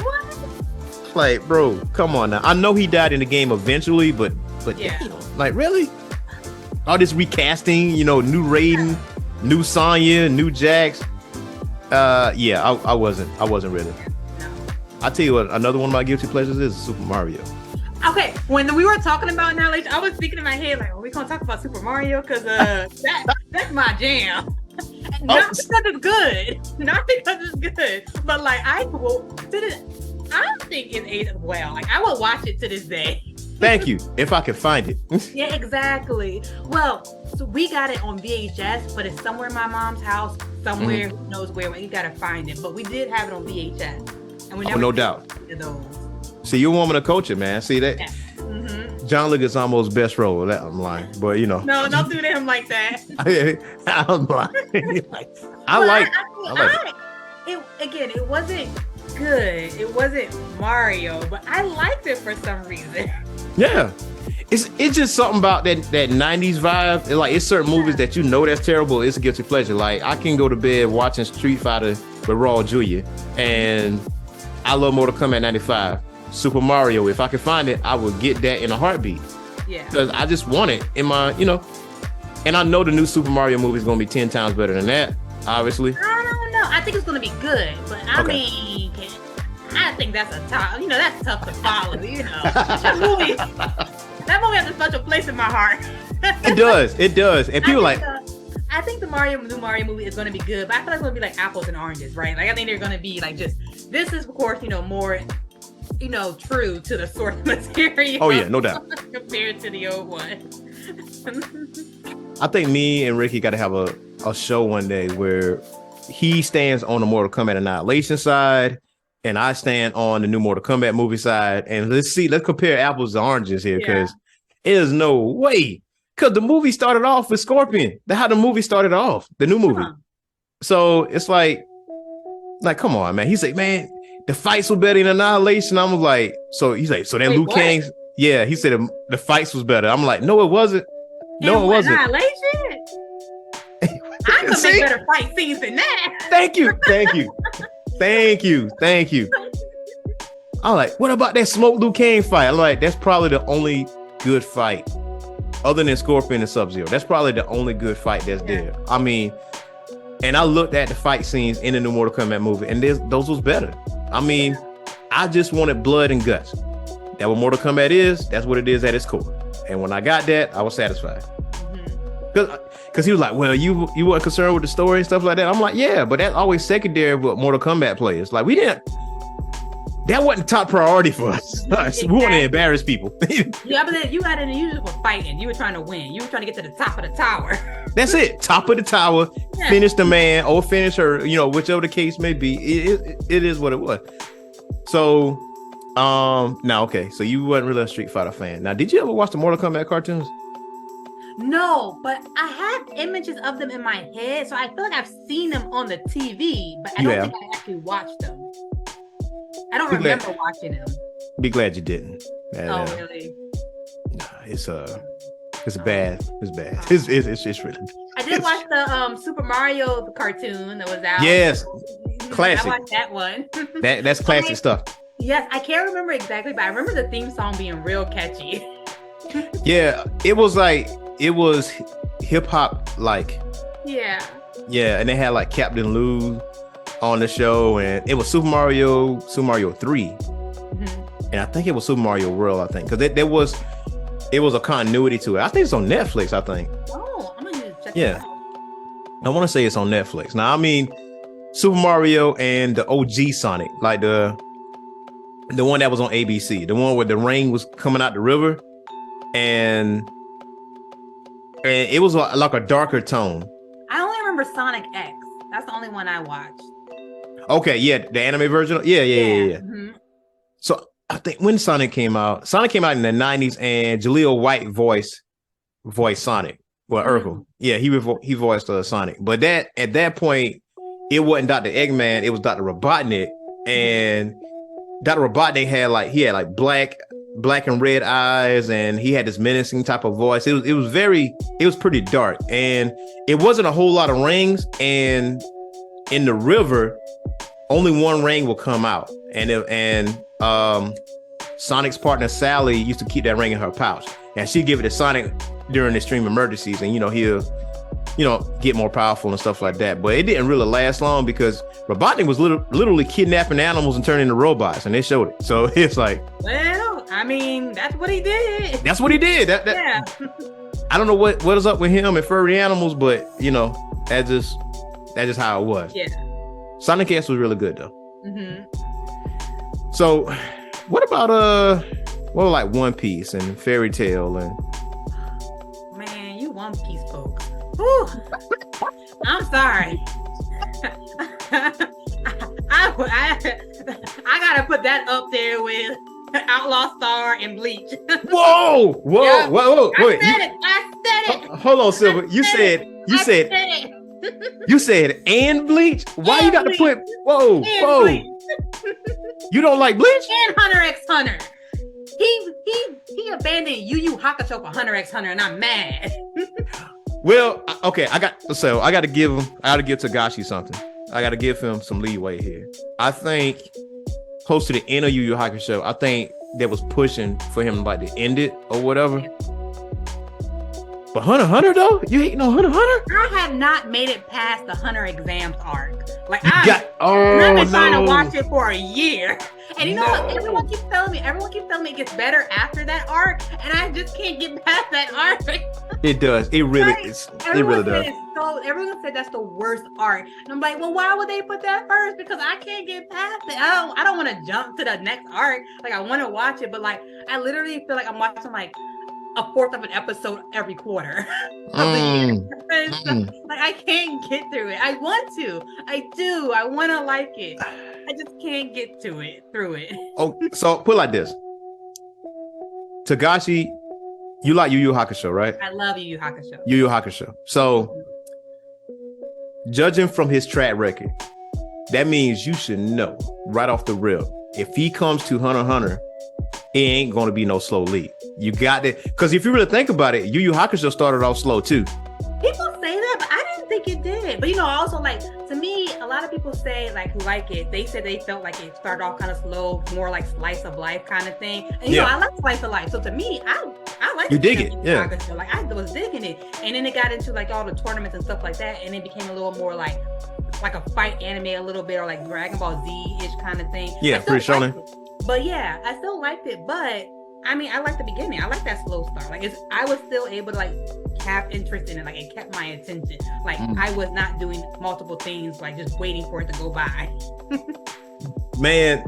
What? Like, bro, come on now. I know he died in the game eventually, but yeah. Like, really? All this recasting, new Raiden, new Sonya, new Jax. I wasn't really. No. I'll tell you what, another one of my guilty pleasures is Super Mario. Okay, when we were talking about Annihilation, I was thinking in my head, like, are we gonna talk about Super Mario? Because that's my jam. Not because it's good. Not because it's good. But like I don't think it aged well. Like I will watch it to this day. Thank you. If I can find it. Yeah, exactly. Well, so we got it on VHS, but it's somewhere in my mom's house, somewhere who knows where. You gotta find it. But we did have it on VHS. And we never no doubt. Those. See, you're a woman of culture, man. See that? Yeah. Mm-hmm. John Leguizamo's best role. That I'm lying, but No, don't do to him like that. I'm lying. I like it. Again, it wasn't good. It wasn't Mario, but I liked it for some reason. Yeah. It's just something about that 90s vibe. It's certain movies that that's terrible. It's a guilty pleasure. Like I can go to bed watching Street Fighter with Raw Jr. and I love Mortal Kombat 95. Super Mario, if I could find it, I would get that in a heartbeat. Yeah. Because I just want it in my, and I know the new Super Mario movie is going to be 10 times better than that, obviously. I don't know. I think it's going to be good, but I mean, I think that's that's tough to follow, That movie has a special place in my heart. It does. And people I think the new Mario movie is going to be good, but I feel like it's going to be like apples and oranges, right? Like I think they're going to be like this is of course, more true to the source material. Oh yeah, no doubt. Compared to the old one. I think me and Ricky got to have a show one day where he stands on the Mortal Kombat Annihilation side and I stand on the new Mortal Kombat movie side. And let's compare apples to oranges here, because there's no way. Because the movie started off with Scorpion. That's how the movie started off, the new movie. So it's like, come on, man. He said, man, the fights were better in Annihilation. I'm like, so he's like, so then Liu Kang's, he said the fights was better. I'm like, no, it wasn't. No, it wasn't. Annihilation? I could make better fight scenes than that. Thank you. I'm like, what about that Smoke Liu Kang fight? I'm like, that's probably the only good fight other than Scorpion and Sub-Zero. That's probably the only good fight that's there. I mean, and I looked at the fight scenes in the new Mortal Kombat movie, and those was better. I mean, I just wanted blood and guts. That what Mortal Kombat is. That's what it is at its core. And when I got that, I was satisfied. Because he was like, well, you weren't concerned with the story and stuff like that. I'm like, yeah, but that's always secondary with Mortal Kombat players. Like, that wasn't top priority for us. Exactly. We want to embarrass people. Yeah, but you got in the usual fighting. You were trying to win. You were trying to get to the top of the tower. That's it. Top of the tower. Yeah. Finish the man or finish her, whichever the case may be. It is what it was. So, now, okay. So you weren't really a Street Fighter fan. Now, did you ever watch the Mortal Kombat cartoons? No, but I have images of them in my head. So I feel like I've seen them on the TV, but I don't think I actually watched them. I don't remember watching them. Be glad you didn't. Really? Nah, it's bad. It's bad. It's really. I did watch the Super Mario cartoon that was out. Yes, classic. I watched that one. That's classic stuff. Yes, I can't remember exactly, but I remember the theme song being real catchy. Yeah, it was hip hop like. Yeah. Yeah, and they had like Captain Lou on the show, and it was Super Mario 3, and I think it was Super Mario World. I think because it was a continuity to it. I think it's on Netflix. I think. Oh, I'm gonna check it out. I want to say it's on Netflix. Now, I mean, Super Mario and the OG Sonic, like the one that was on ABC, the one where the rain was coming out the river, and it was like a darker tone. I only remember Sonic X. That's the only one I watched. Okay, yeah, the anime version. Yeah. Mm-hmm. So I think when Sonic came out in the 90s, and Jaleel White voiced Sonic. Well, Urkel. Yeah, he voiced Sonic. But at that point, it wasn't Dr. Eggman, it was Dr. Robotnik. And Dr. Robotnik had black and red eyes, and he had this menacing type of voice. It was pretty dark, and it wasn't a whole lot of rings, and in the river only one ring will come out, and Sonic's partner Sally used to keep that ring in her pouch, and she'd give it to Sonic during extreme emergencies, and he'll get more powerful and stuff like that. But it didn't really last long because Robotnik was literally kidnapping animals and turning into robots, and they showed it. So it's like, well, I mean, that's what he did. Yeah. I don't know what is up with him and furry animals, but that's just how it was. Yeah. Sonic X was really good though. Mm-hmm. So, what about like One Piece and Fairy Tail and? Man, you One Piece folks. Whew. I'm sorry. I gotta put that up there with Outlaw Star and Bleach. Whoa! Yeah. Wait, I said it. Hold on, Silver. You said you said and Bleach? Why you got to put whoa? Bleach. You don't like Bleach? And Hunter x Hunter. He abandoned Yu Yu Hakusho for Hunter x Hunter, and I'm mad. Well, okay, I got to give Tagashi something. I got to give him some leeway here. I think close to the end of Yu Yu Hakusho, I think that was pushing for him to end it or whatever. But Hunter x Hunter though, you hating on Hunter x Hunter? I have not made it past the Hunter exams arc. I've been trying to watch it for a year. And what? Everyone keeps telling me it gets better after that arc, and I just can't get past that arc. It does. It really is. It really does. Everyone said that's the worst arc. And I'm like, well, why would they put that first? Because I can't get past it. I don't want to jump to the next arc. I want to watch it, but I literally feel like I'm watching a fourth of an episode every quarter of the year. Like I can't get through it. I want to. I do. I want to like it. I just can't get through it. Oh, so put it like this. Tagashi, you like Yu Yu Hakusho, right? I love Yu Yu Hakusho. Yu Yu Hakusho. So, judging from his track record, that means you should know right off the rip. If he comes to Hunter x Hunter, it ain't going to be no slow lead. You got it. Because if you really think about it, Yu Yu Hakusho started off slow too. People say that, but I didn't think it did. But also like, to me, a lot of people say like who like it, they said they felt like it started off kind of slow, more like slice of life kind of thing. And I like slice of life. So to me, I like you dig it. Yeah. Hakusho. Like I was digging it. And then it got into like all the tournaments and stuff like that. And it became a little more like a fight anime a little bit, or like Dragon Ball Z-ish kind of thing. Yeah, pretty shonen. But yeah, I still liked it. But I mean, I like the beginning. I like that slow start. Like I was still able to like have interest in it. Like it kept my attention. Like I was not doing multiple things, like just waiting for it to go by. Man,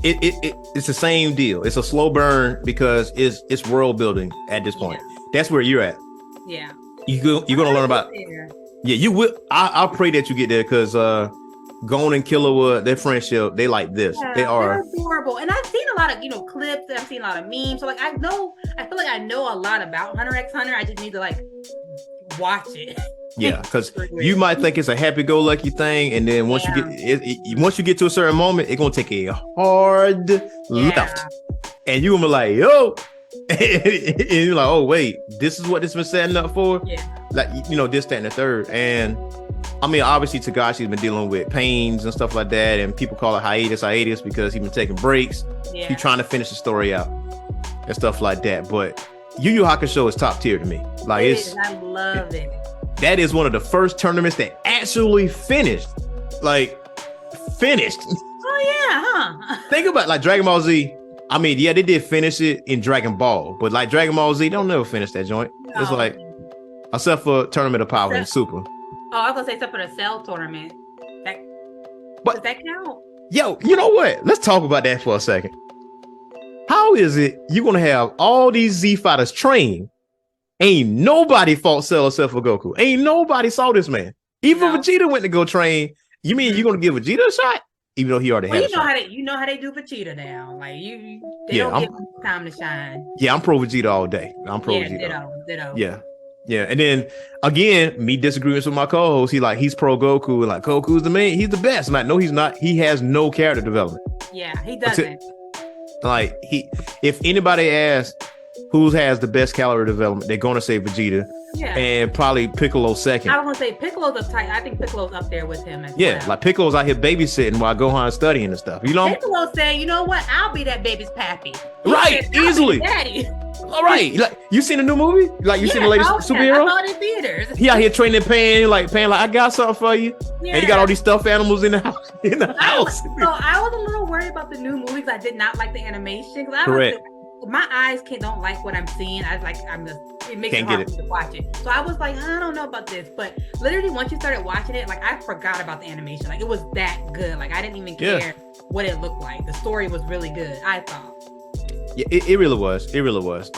it's the same deal. It's a slow burn because it's world building at this point. Yeah. That's where you're at. Yeah. You're gonna learn about. Yeah, you will. I'll pray that you get there because Gon and Killua, their friendship, they like this. Yeah, they are adorable. And I've seen a lot of clips. I've seen a lot of memes. So like I feel like I know a lot about Hunter x Hunter. I just need to like watch it. Yeah, because you might think it's a happy-go-lucky thing, and then once you get to a certain moment, it's gonna take a hard left, and you're gonna be like, yo. And you're like, oh wait, this is what this been setting up for. Yeah, like this, that, and the third. And I mean, obviously Tagashi's been dealing with pains and stuff like that, and people call it hiatus because he's been taking breaks. Yeah. He's trying to finish the story out and stuff like that. But Yu Yu Hakusho is top tier to me. Like I love it. That is one of the first tournaments that actually finished. Like finished. Oh yeah, huh? Think about like Dragon Ball Z. I mean, yeah, they did finish it in Dragon Ball, but like Dragon Ball Z, don't never finish that joint. No. It's like, except for Tournament of Power and Super. Oh, I was gonna say except for the Cell tournament. Does that count? Yo, you know what? Let's talk about that for a second. How is it you're gonna have all these Z fighters train? Ain't nobody fought Cell except for Goku. Ain't nobody saw this man. Even Vegeta went to go train. You mean you're gonna give Vegeta a shot? Even though he already had a shot. You know how they do Vegeta now. Like they don't give him time to shine. Yeah, I'm pro Vegeta all day. I'm pro Vegeta. Ditto. Yeah. And then again, me disagreeing with my co-host. He's pro Goku, and like Goku's the man. He's the best. I'm like, no, he's not. He has no character development. Yeah, he doesn't. Like if anybody asks who has the best character development, they're gonna say Vegeta. Yeah. And probably Piccolo second. I was gonna say Piccolo's I think Piccolo's up there with him as well. Like Piccolo's out here babysitting while Gohan's studying and stuff. Piccolo said, you know what? I'll be that baby's pappy. Right, easily. Daddy. All right. Like you seen the new movie? Like you seen the latest superhero? I saw it in theaters. He out here training paying like I got something for you. Yeah. And he got all these stuffed animals in the house. I was a little worried about the new movies. I did not like the animation. Correct. My eyes don't like what I'm seeing. It makes it hard for me to watch it. So I was like, I don't know about this. But literally once you started watching it, like I forgot about the animation. Like it was that good. Like I didn't even care what it looked like. The story was really good, I thought. Yeah, it really was. It really was.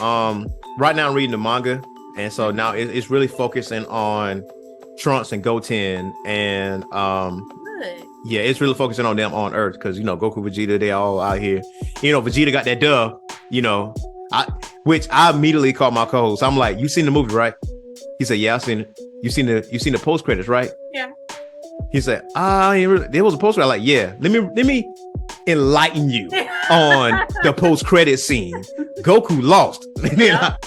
Right now I'm reading the manga, and so now it's really focusing on Trunks and Goten, and good. Yeah, it's really focusing on them on Earth because Goku, Vegeta, they all out here. Vegeta got that dub. Which I immediately called my co-host. I'm like, you seen the movie, right? He said, yeah, I seen it. You seen the post credits, right? Yeah. He said, there was a post credit. Like, yeah, let me enlighten you on the post credit scene. Goku lost.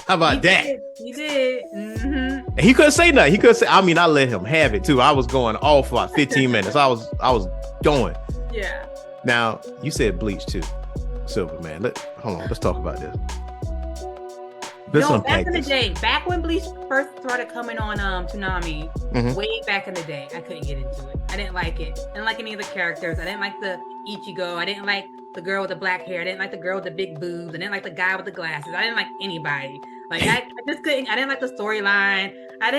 How about that? He did. Mm-hmm. And he couldn't say nothing. He couldn't say. I mean, I let him have it too. I was going off for like 15 minutes. I was going. Yeah. Now you said Bleach too, Silver man. Hold on. Let's talk about this. Back in the day, back when Bleach first started coming on Toonami, way back in the day, I couldn't get into it. I didn't like it. I didn't like any of the characters. I didn't like the Ichigo. I didn't like the girl with the black hair. I didn't like the girl with the big boobs. I didn't like the guy with the glasses. I didn't like anybody. Like I just couldn't. I didn't like the storyline. I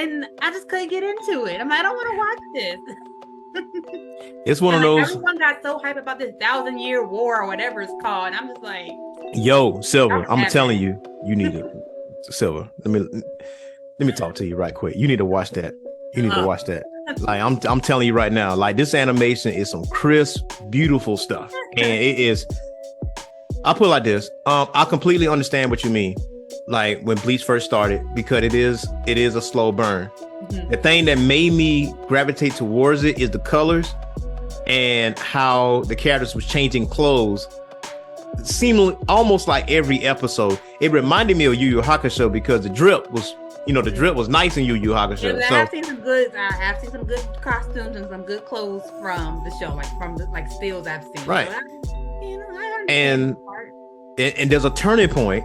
just couldn't get into it. I'm like, I don't want to watch this. It's one of those. Everyone got so hyped about this 1,000-year war or whatever it's called. And I'm just like, yo, Silver, I'm telling you, you need to Silver, let me talk to you right quick. You need to watch that. You need to watch that. Like I'm telling you right now, like this animation is some crisp, beautiful stuff. And it is, I'll put it like this. I completely understand what you mean. Like when Bleach first started, because it is a slow burn. Mm-hmm. The thing that made me gravitate towards it is the colors and how the characters was changing clothes. Seemed almost like every episode. It reminded me of Yu Yu Hakusho because the drip was nice in Yu Yu Hakusho. Yeah, I've seen some good costumes and some good clothes from the show, like from the stills I've seen. Right. So and there's a turning point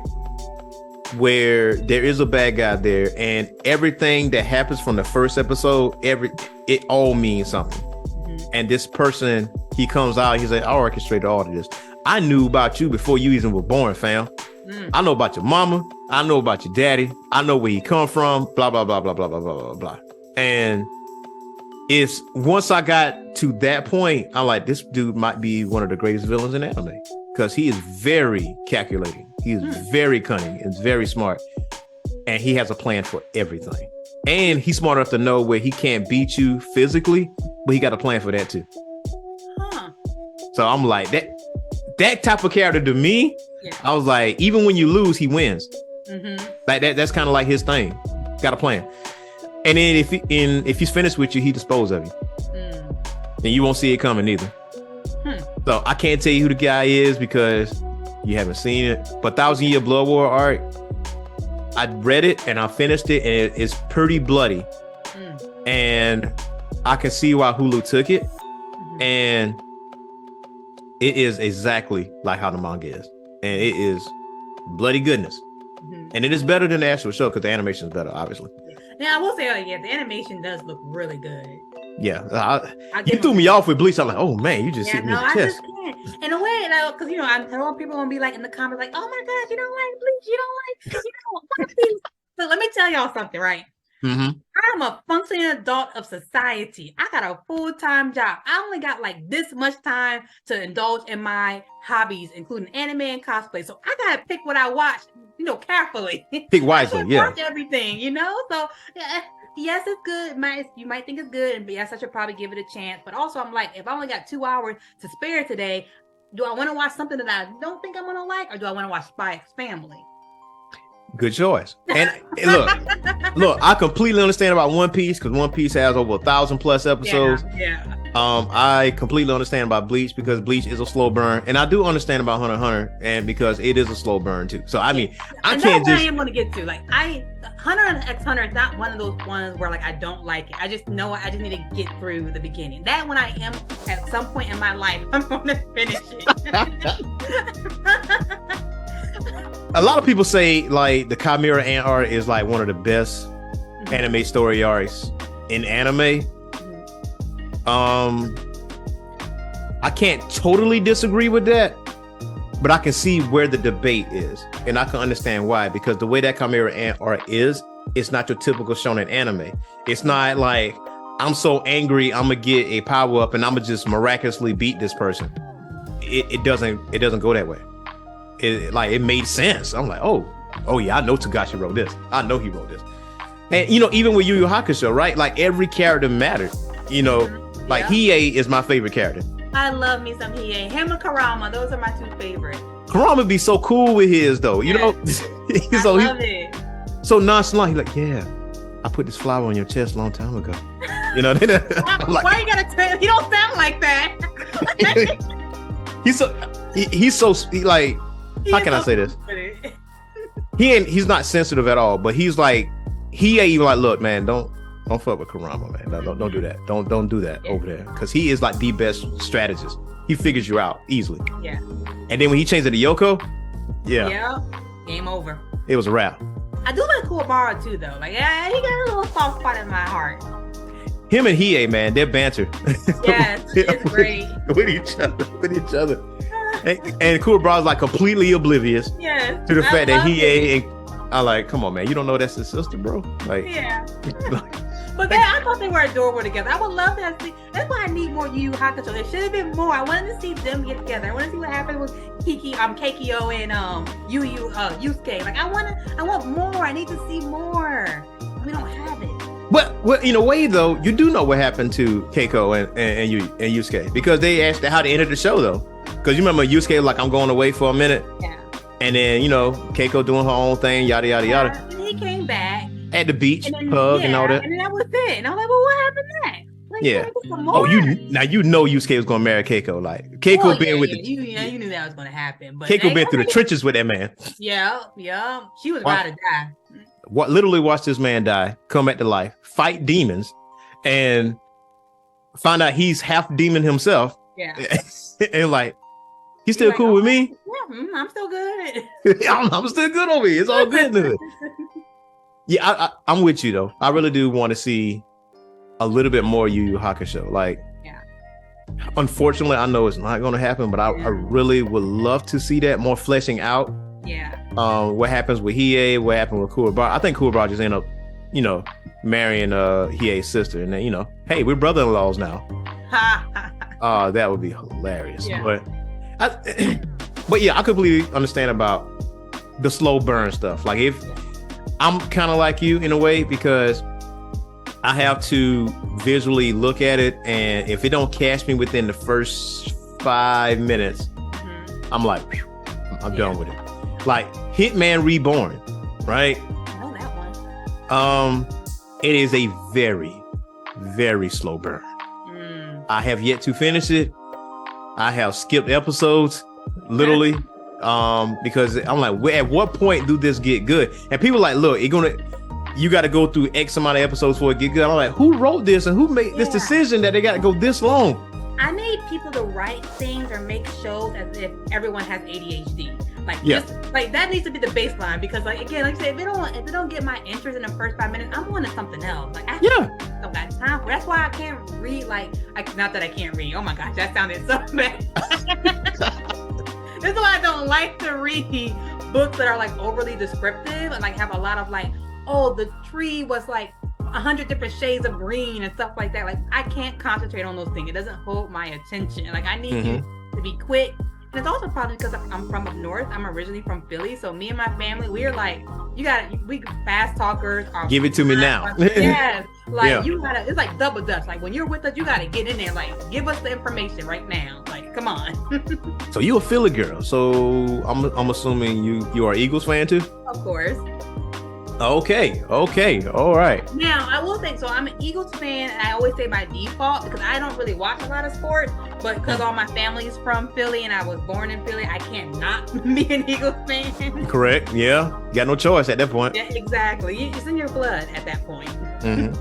where there is a bad guy there, and everything that happens from the first episode, it all means something. Mm-hmm. And this person, he comes out, he's like, I orchestrated all of this. I knew about you before you even were born, fam. I know about your mama. I know about your daddy. I know where he come from. Blah, blah, blah, blah, blah, blah, blah, blah, blah. And it's once I got to that point, I'm like, this dude might be one of the greatest villains in anime because he is very calculating. He is very cunning and very smart. And he has a plan for everything. And he's smart enough to know where he can't beat you physically, but he got a plan for that too. So I'm like, that type of character to me, yeah. I was like, even when you lose, he wins. Mm-hmm. Like that's kind of like his thing. Got a plan. And then if he's finished with you, he disposes of you. And you won't see it coming either. So I can't tell you who the guy is because you haven't seen it. But 1,000 Year Blood War arc, I read it and I finished it, and it's pretty bloody. And I can see why Hulu took it. And it is exactly like how the manga is. And it is bloody goodness. And it is better than the actual show because the animation is better, obviously. Now, I will say, the animation does look really good. Yeah. You threw me off with Bleach. I'm like, oh, man, you just hit me in the chest. I just can't. In a way, because, I know people going to be like in the comments like, oh, my gosh, you don't like Bleach. You don't like Bleach. So let me tell y'all something, right? Mm-hmm. I'm a functioning adult of society. I got a full-time job. I only got like this much time to indulge in my hobbies, including anime and cosplay. So I gotta pick what I watch, carefully. Pick wisely, yeah. Watch everything, So yes, it's good. You might think it's good, and yes, I should probably give it a chance. But also, I'm like, if I only got 2 hours to spare today, do I want to watch something that I don't think I'm gonna like, or do I want to watch Spy X Family? Good choice. And look, I completely understand about One Piece because One Piece has over 1,000+ episodes. Yeah. I completely understand about Bleach because Bleach is a slow burn, and I do understand about Hunter x Hunter, and because it is a slow burn too. So I mean, I can't just. I am going to get to Hunter x Hunter is not one of those ones where I don't like it. I just know I just need to get through the beginning. That one I am at some point in my life I'm going to finish it. A lot of people say like the Chimera Ant art is like one of the best anime story arcs in anime. I can't totally disagree with that, but I can see where the debate is, and I can understand why, because the way that Chimera Ant art is, it's not your typical shonen anime. It's not like I'm so angry I'm gonna get a power up and I'm gonna just miraculously beat this person. It doesn't go that way. It made sense. I'm like, oh yeah, I know Togashi wrote this. I know he wrote this. And even with Yu Yu Hakusho, right? Like every character mattered. Like Hiei is my favorite character. I love me some Hiei. Him and Kurama, those are my two favorites. Kurama be so cool with his though. I love it. So nonchalant. He's like, yeah, I put this flower on your chest a long time ago. Why you gotta tell? He don't sound like that. How can I say this? He's not sensitive at all, but he's like, he ain't even like, look, man, don't fuck with Kurama, man. Don't do that. Don't do that over there, because he is like the best strategist. He figures you out easily. Yeah. And then when he changed it to Yoko, yeah, game over. It was a wrap. I do like Kuwabara too, though. He got a little soft spot in my heart. Him and Hiei, man, their banter. Yes, it's great. with each other. And Kuwabara's like completely oblivious to the fact that Hiei and I like, come on, man, you don't know that's his sister, bro. Like, But then I thought they were adorable together. I would love to see. That's why I need more Yu Yu Hakusho. It should have been more. I wanted to see them get together. I want to see what happened with Keikyo and Yusuke. Like I want more. I need to see more. We don't have it. But well, in a way, though, you do know what happened to Keiko and Yusuke, because they asked how they ended the show, though. Because you remember Yusuke was like, I'm going away for a minute. Yeah. And then, Keiko doing her own thing, yada, yada, yada. And he came back. At the beach, hug and all that. And that was it. And I was like, well, what happened next? Like, yeah. Some more? Yusuke was going to marry Keiko. Like, Keiko being with you knew that was going to happen. But Keiko been through the trenches with that man. Yeah. She was about to die. Literally watch this man die, come back to life, fight demons, and find out he's half demon himself. Yeah. And like, he's still cool with me? Yeah, I'm still good. I'm still good over here. It's all good. Yeah, I'm with you, though. I really do want to see a little bit more Yu Yu Hakusho. Like, unfortunately, I know it's not going to happen, but I really would love to see that more fleshing out. Yeah. What happens with Hiei, what happened with Kuwabara. I think Kuwabara just ended up, marrying Hie's sister. And then, hey, we're brother-in-laws now. That would be hilarious. Yeah. But yeah, I completely understand about the slow burn stuff. Like, if I'm kind of like you in a way, because I have to visually look at it, and if it don't catch me within the first 5 minutes, I'm like, I'm done with it. Like Hitman Reborn, right? I know that one. It is a very, very slow burn. I have yet to finish it. I have skipped episodes, literally, because I'm like, at what point do this get good? And people are like, look, you got to go through X amount of episodes for it to get good. I'm like, who wrote this and who made this decision that they got to go this long? I need people to write things or make shows as if everyone has ADHD. Like that needs to be the baseline, because like again, like I said, if it don't get my interest in the first 5 minutes, I'm on to something else. Like I don't got time for. That's why I can't read. Not that I can't read. Oh my gosh, that sounded so bad. This is why I don't like to read books that are like overly descriptive and like have a lot of like, oh, the tree was like 100 different shades of green and stuff like that. Like I can't concentrate on those things. It doesn't hold my attention. Like I need you to be quick. And it's also probably because I'm from up north. I'm originally from Philly. So me and my family, we're like, we fast talkers. Give it to me now. Yes. You gotta, it's like double dutch. Like when you're with us, you gotta get in there. Like give us the information right now. Like, come on. So you a Philly girl. So I'm assuming you are an Eagles fan too? Of course. Okay. All right. Now, I will say, so I'm an Eagles fan, and I always say by default, because I don't really watch a lot of sports, but because all my family is from Philly and I was born in Philly, I can't not be an Eagles fan. Correct. Yeah. You got no choice at that point. Yeah, exactly. It's in your blood at that point. I'm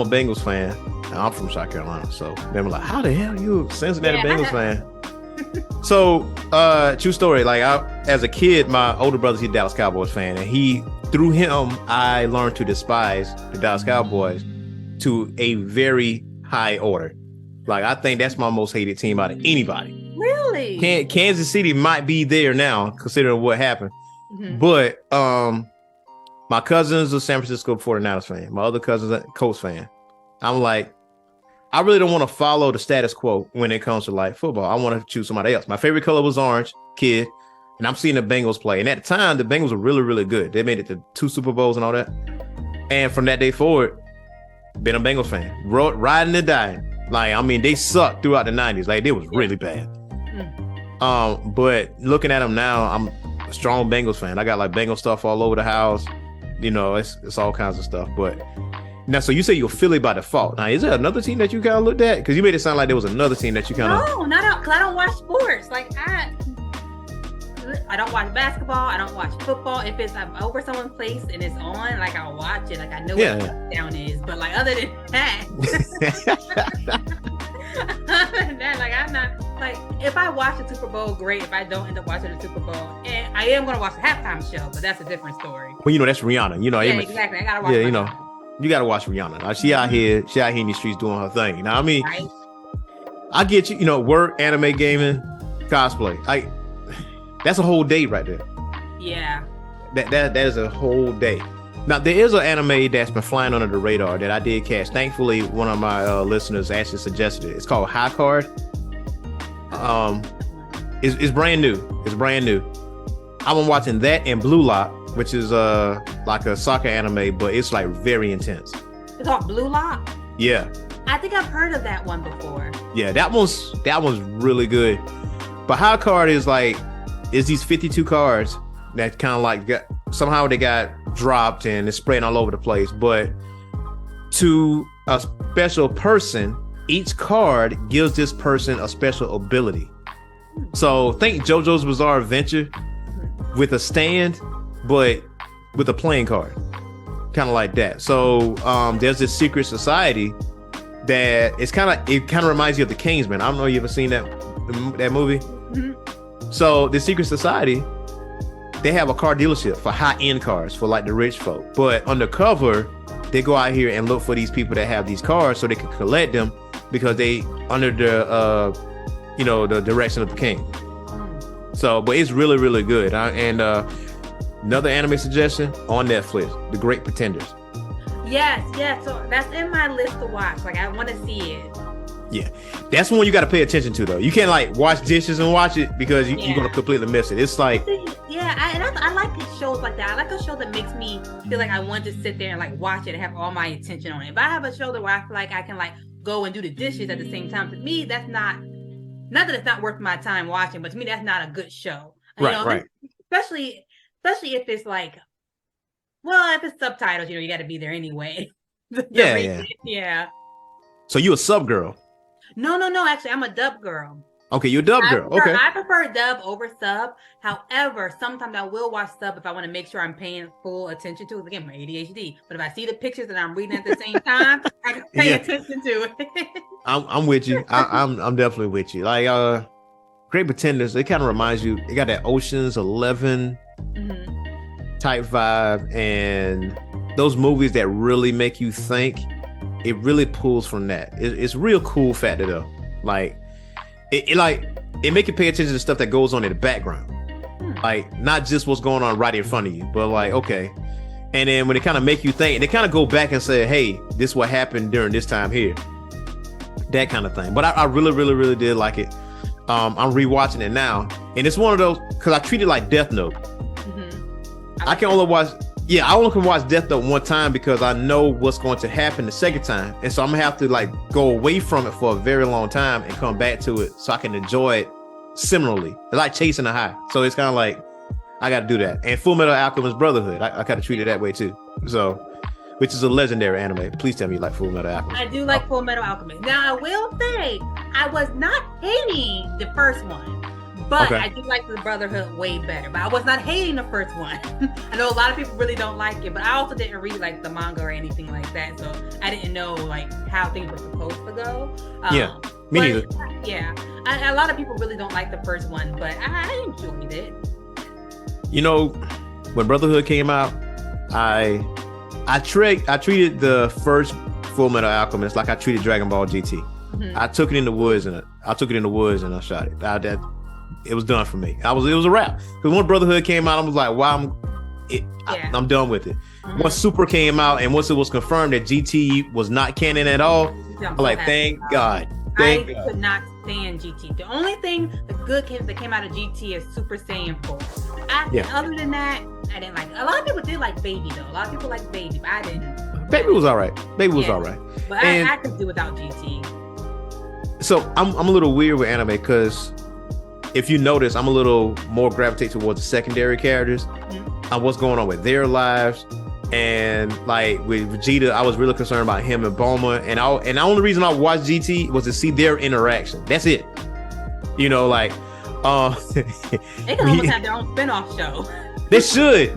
a Bengals fan. I'm from South Carolina, so they were like, how the hell are you a Cincinnati Bengals fan? So, true story. Like, as a kid, my older brother's a Dallas Cowboys fan, and through him, I learned to despise the Dallas Cowboys to a very high order. Like, I think that's my most hated team out of anybody. Really? Kansas City might be there now, considering what happened. But my cousin's a San Francisco 49ers fan. My other cousin's a Colts fan. I'm like, I really don't want to follow the status quo when it comes to like football. I want to choose somebody else. My favorite color was orange, kid, and I'm seeing the Bengals play. And at the time, the Bengals were really, really good. They made it to 2 Super Bowls and all that. And from that day forward, been a Bengals fan, riding and dying. Like, I mean, they sucked throughout the 90s. Like, they was really bad. But looking at them now, I'm a strong Bengals fan. I got like Bengal stuff all over the house. It's all kinds of stuff. But now, so you say you're Philly by default. Now, is there another team that you kind of looked at? Because you made it sound like there was another team that you kind of... No, not because I don't watch sports. Like, I don't watch basketball. I don't watch football. If it's over someone's place and it's on, like, I'll watch it. Like, I know what the touchdown is. But, like, other than that... like, I'm not... Like, if I watch the Super Bowl, great. If I don't end up watching the Super Bowl, and I am going to watch the halftime show, but that's a different story. Well, that's Rihanna. Exactly. I got to watch you got to watch Rihanna. She out here in these streets doing her thing. You know what I mean? Right. I get you, work, anime, gaming, cosplay. That's a whole day right there. Yeah. That is a whole day. Now there is an anime that's been flying under the radar that I did catch. Thankfully, one of my listeners actually suggested it. It's called High Card. It's brand new. It's brand new. I've been watching that and Blue Lock, which is like a soccer anime, but it's like very intense. It's called Blue Lock? Yeah. I think I've heard of that one before. Yeah, that one's really good. But High Card is these 52 cards that kind of like somehow they got dropped and it's spreading all over the place. But to a special person, each card gives this person a special ability. So think JoJo's Bizarre Adventure with a stand, but with a playing card, kind of like that. So there's this secret society that it kind of reminds you of the Kingsman. I don't know if you ever seen that movie. Mm-hmm. So the secret society, they have a car dealership for high-end cars for like the rich folk. But undercover, they go out here and look for these people that have these cars so they can collect them because they under the the direction of the king. So, but it's really, really good. Another anime suggestion on Netflix, The Great Pretenders. Yes. So that's in my list to watch. Like, I want to see it. Yeah, that's one you got to pay attention to, though. You can't like wash dishes and watch it because you're gonna completely miss it. It's like, I like shows like that. I like a show that makes me feel like I want to sit there and like watch it and have all my attention on it. If I have a show that where I feel like I can like go and do the dishes at the same time, to me that's not that it's not worth my time watching, but to me that's not a good show. Right. Especially if it's like, well, if it's subtitles, you got to be there anyway. Yeah. So you a sub girl? No. Actually, I'm a dub girl. Okay, you're a dub girl. Okay. I prefer dub over sub. However, sometimes I will watch sub if I want to make sure I'm paying full attention to it. Again, my ADHD. But if I see the pictures and I'm reading at the same time, I can pay attention to it. I'm with you. I'm definitely with you. Like Great Pretenders, it kind of reminds you. It got that Ocean's 11 type vibe, and those movies that really make you think. It really pulls from that. It's real cool factor though. Like it make you pay attention to stuff that goes on in the background. Like not just what's going on right in front of you, but like, okay. And then when it kind of make you think, and they kind of go back and say, hey, this is what happened during this time here. That kind of thing. But I really, really, really did like it. I'm rewatching it now. And it's one of those, because I treat it like Death Note. I can only watch Death Note one time because I know what's going to happen the second time. And so I'm gonna have to like go away from it for a very long time and come back to it so I can enjoy it similarly. It's like chasing a high. So it's kind of like, I got to do that. And Full Metal Alchemist Brotherhood, I kind of treat it that way too. So, which is a legendary anime. Please tell me you like Full Metal Alchemist. I do like Full Metal Alchemist. Now, I will say, I was not hating the first one. But I do like the Brotherhood way better. But I was not hating the first one. I know a lot of people really don't like it, but I also didn't read like the manga or anything like that, so I didn't know like how things were supposed to go. Me neither. Yeah, a lot of people really don't like the first one, but I enjoyed it. You know, when Brotherhood came out, I treated the first Full Metal Alchemist like I treated Dragon Ball GT. I took it in the woods and I shot it. It was done for me. It was a wrap. Because when Brotherhood came out, I was like, wow, I'm done with it. Once Super came out and once it was confirmed that GT was not canon at all, I'm like, thank God. I could not stand GT. The only thing that came out of GT is Super Saiyan 4. Other than that, I didn't like it. A lot of people did like Baby though. A lot of people like Baby, but I didn't. Baby was all right. But I could do without GT. So I'm a little weird with anime because if you notice, I'm a little more gravitate towards the secondary characters and what's going on with their lives. And like with Vegeta, I was really concerned about him and Bulma. And the only reason I watched GT was to see their interaction. That's it. You know, like they can almost have their own spinoff show. They should.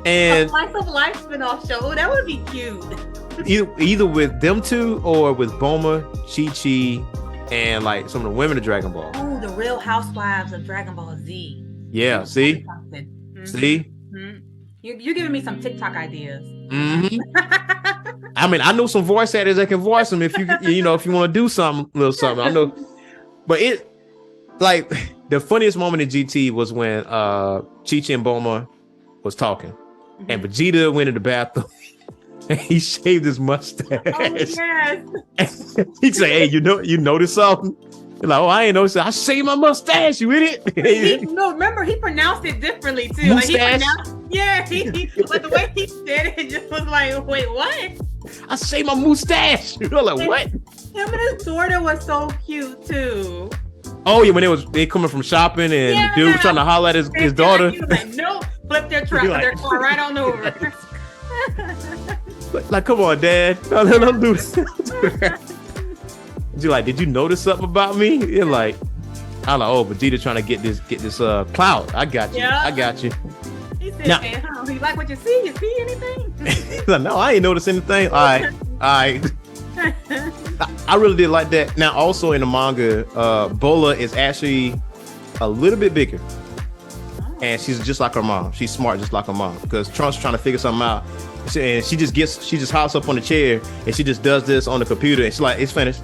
And a Slice of Life spinoff show. That would be cute. Either with them two or with Bulma, Chi-Chi, and like some of the women of Dragon Ball. Oh, the Real Housewives of Dragon Ball Z. Yeah, see? See? You're giving me some TikTok ideas. I mean, I know some voice actors that can voice them if you if you want to do something, little something. I know, but it like the funniest moment in GT was when Chi-Chi and Bulma was talking, and Vegeta went in the bathroom and he shaved his mustache. Oh yes. He said, "Hey, you notice something?" You're like, "Oh, I ain't noticed. I shaved my mustache. You idiot." No, remember he pronounced it differently too. Mustache? But the way he said it just was like, wait, what? I shaved my mustache. You're like, what? Him and his daughter was so cute too. Oh yeah, when they coming from shopping and the dude was trying to holler at his daughter. He was like, no, flip their truck, their car right on over. Like, come on, Dad. No, don't do that. You're like, did you notice something about me? You're like, I'm like, oh, Vegeta trying to get this clout. I got you. Yeah. I got you. He said, now, you like what you see? You see anything? He's like, no, I ain't noticed anything. All right. I really did like that. Now, also in the manga, Bola is actually a little bit bigger. And she's just like her mom. She's smart just like her mom. Because Trunks trying to figure something out. And she just hops up on the chair and she just does this on the computer. And she's like, it's finished.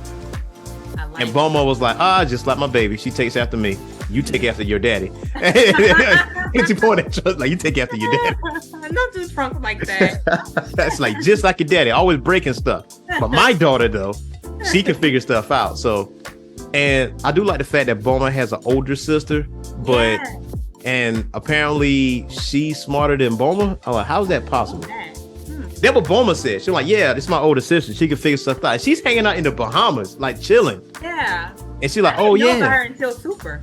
And Bulma was like, just like my baby. She takes after me. You take after your daddy. And she pointed at Trunks like, you take after your daddy. Don't do Trunks like that. That's like, just like your daddy. Always breaking stuff. But my daughter, though, she can figure stuff out. So, and I do like the fact that Bulma has an older sister, but... Yeah. And apparently she's smarter than Bulma. I'm like, how's that possible? That's what Bulma said. She's like, yeah, this is my older sister. She can figure stuff out. She's hanging out in the Bahamas, like chilling. Yeah. And she's like, oh yeah. I didn't know her until Super.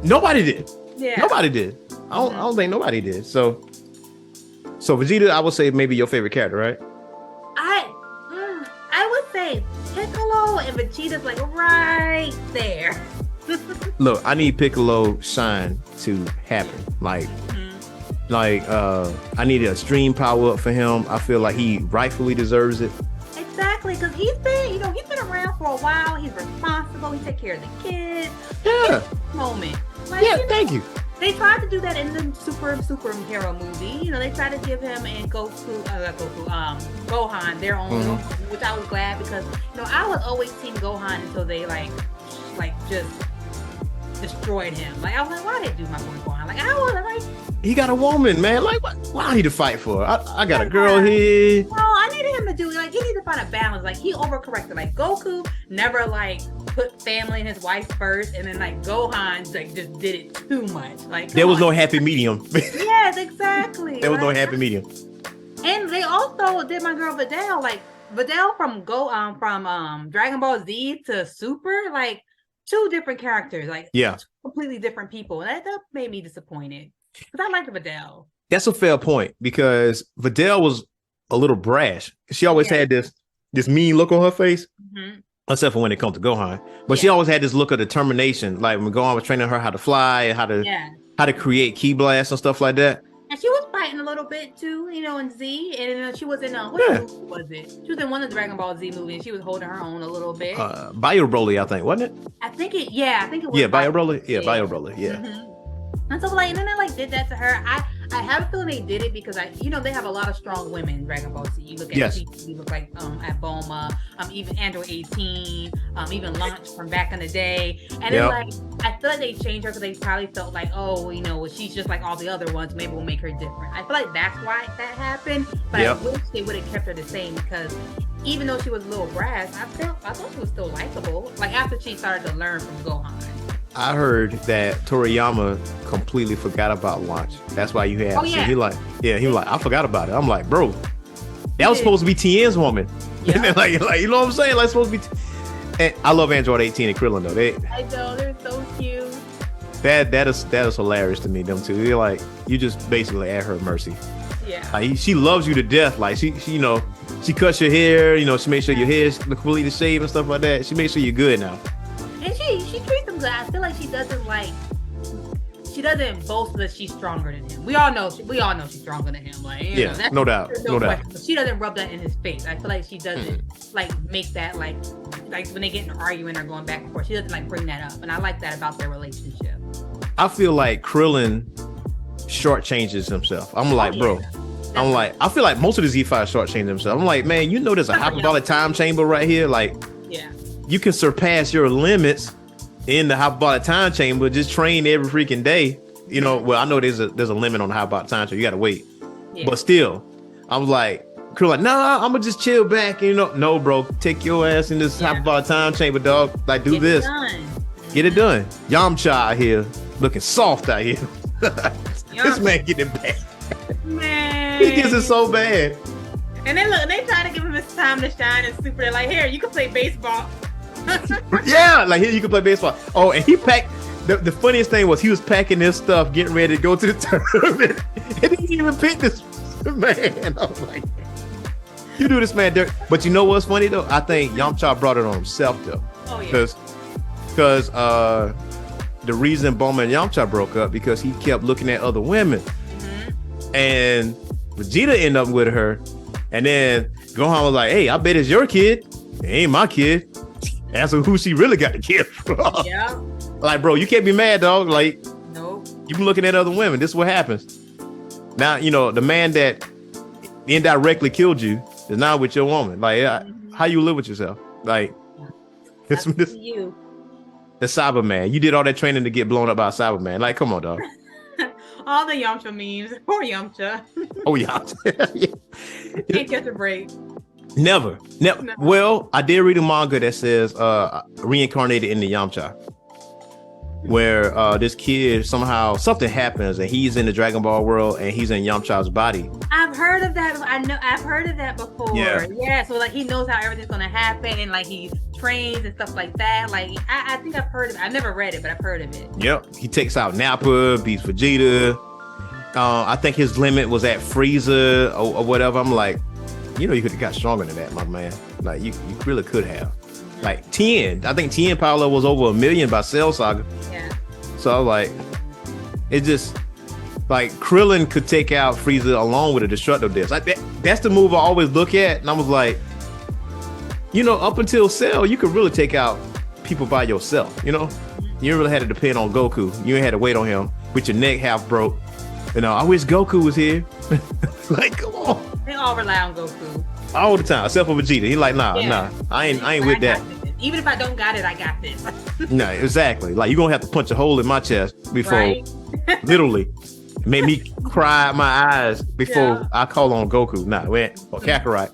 Nobody did. Yeah. Nobody did. I don't think nobody did. So Vegeta, I would say maybe your favorite character, right? I would say Piccolo and Vegeta's like right there. Look, I need Piccolo shine to happen. Like I need a stream power up for him. I feel like he rightfully deserves it. Exactly, because he's been around for a while. He's responsible. He takes care of the kids. Yeah. Moment. Like, yeah, thank you. They tried to do that in the superhero movie. They tried to give him and Gohan their own, which I was glad because I was always team Gohan until they like just destroyed him. Like I was like, why did they do my boy Gohan? Like I was like, he got a woman, man. Like what I need to fight for? I got a girl here. No, I needed him to do he needed to find a balance. Like he overcorrected. Like Goku never put family and his wife first, and then Gohan just did it too much. Like there was no happy medium. Yes, exactly. There was no happy medium. And they also did my girl Videl. Like Videl from Dragon Ball Z to Super, two different characters, completely different people. And that made me disappointed because I liked Videl. That's a fair point because Videl was a little brash. She always had this mean look on her face, except for when it comes to Gohan. But she always had this look of determination. Like when Gohan was training her how to fly and how to create ki blasts and stuff like that. And she was fighting a little bit too, in Z, and she was in what movie was it? She was in one of the Dragon Ball Z movies, and she was holding her own a little bit. Bio Broly, I think, wasn't it? I think it was. Yeah, Bio Broly. Yeah, Bio Broly. Yeah. And so and then they did that to her. I have a feeling they did it because they have a lot of strong women in Dragon Ball Z. You look at you look like at Bulma, even Android 18, even Launch from back in the day. And it's I feel like they changed her because they probably felt like, she's just like all the other ones. Maybe we'll make her different. I feel like that's why that happened. But I wish they would have kept her the same because even though she was a little brash, I thought she was still likable. Like after she started to learn from Gohan. I heard that Toriyama completely forgot about Launch. That's why you had. Oh, yeah. He was like, I forgot about it. I'm like, bro, that was supposed to be Tien's woman. Yeah. And then, you know what I'm saying? Like supposed to be. And I love Android 18 and Krillin though. I know they're so cute. That is hilarious to me. Them two. They're like, you just basically at her mercy. Yeah. Like, she loves you to death. Like she she cuts your hair. She makes sure your hair is completely shaved and stuff like that. She makes sure you're good now. And she treats him good. I feel like she doesn't boast that she's stronger than him. We all know she's stronger than him. That's no doubt. No doubt. She doesn't rub that in his face. I feel like she doesn't make that like when they get in an argument or going back and forth. She doesn't bring that up, and I like that about their relationship. I feel like Krillin shortchanges himself. I'm like, bro. I'm like, I feel like most of the Z5 shortchange himself. I'm like, man, there's a hyperbolic time chamber right here. You can surpass your limits in the hyperbolic time chamber. Just train every freaking day. Well, I know there's a limit on the hyperbolic time chamber. You got to wait. Yeah. But still, I was like, Krill like, nah, I'm gonna just chill back. And, no, bro, take your ass in this half of our time chamber, dog. Like, do this. Get it done. Yamcha out here looking soft out here. This man getting it bad. Man. He gets it so bad. And they try to give him his time to shine and super. They're like, here, you can play baseball. Yeah, like here you can play baseball. Oh, and he packed. The funniest thing was he was packing his stuff, getting ready to go to the tournament. And he didn't even pick this man. I was like, you do this man dirt. But you know what's funny though? I think Yamcha brought it on himself though. Oh yeah. Because the reason Bulma and Yamcha broke up because he kept looking at other women. Mm-hmm. And Vegeta ended up with her. And then Gohan was like, hey, I bet it's your kid. It ain't my kid. Ask her who she really got the kid from. Yeah. Like, bro, you can't be mad, dog. Like, nope. You been looking at other women. This is what happens. Now, the man that indirectly killed you is now with your woman. Like, how you live with yourself? Like, this you. The Cyberman. You did all that training to get blown up by a Cyberman. Like, come on, dog. All the Yamcha memes. Poor Yamcha. Oh, Yamcha. Can't catch a break. Never. No. Well, I did read a manga that says reincarnated in the Yamcha, where this kid somehow something happens and he's in the Dragon Ball world and he's in Yamcha's body. I've heard of that. I've heard of that before. Yeah. So like he knows how everything's gonna happen and like he trains and stuff like that. Like I think I've heard of it. I've never read it, but I've heard of it. Yep. He takes out Nappa, beats Vegeta. I think his limit was at Frieza or whatever. I'm like, you could have got stronger than that, my man. Like you really could have. Like 10. I think 10 power level was over 1 million by Cell Saga. Yeah. So like, it just like Krillin could take out Frieza along with a destructive disc. Like that's the move I always look at, and I was like, up until Cell, you could really take out people by yourself. You didn't really have to depend on Goku. You ain't had to wait on him with your neck half broke. I wish Goku was here. Like, come on. They all rely on Goku all the time, except for Vegeta. He like, nah, I ain't with that. Even if I don't got it, I got this. No, exactly. Like, you're gonna have to punch a hole in my chest before, literally, make me cry my eyes before I call on Goku. Nah, or Kakarot.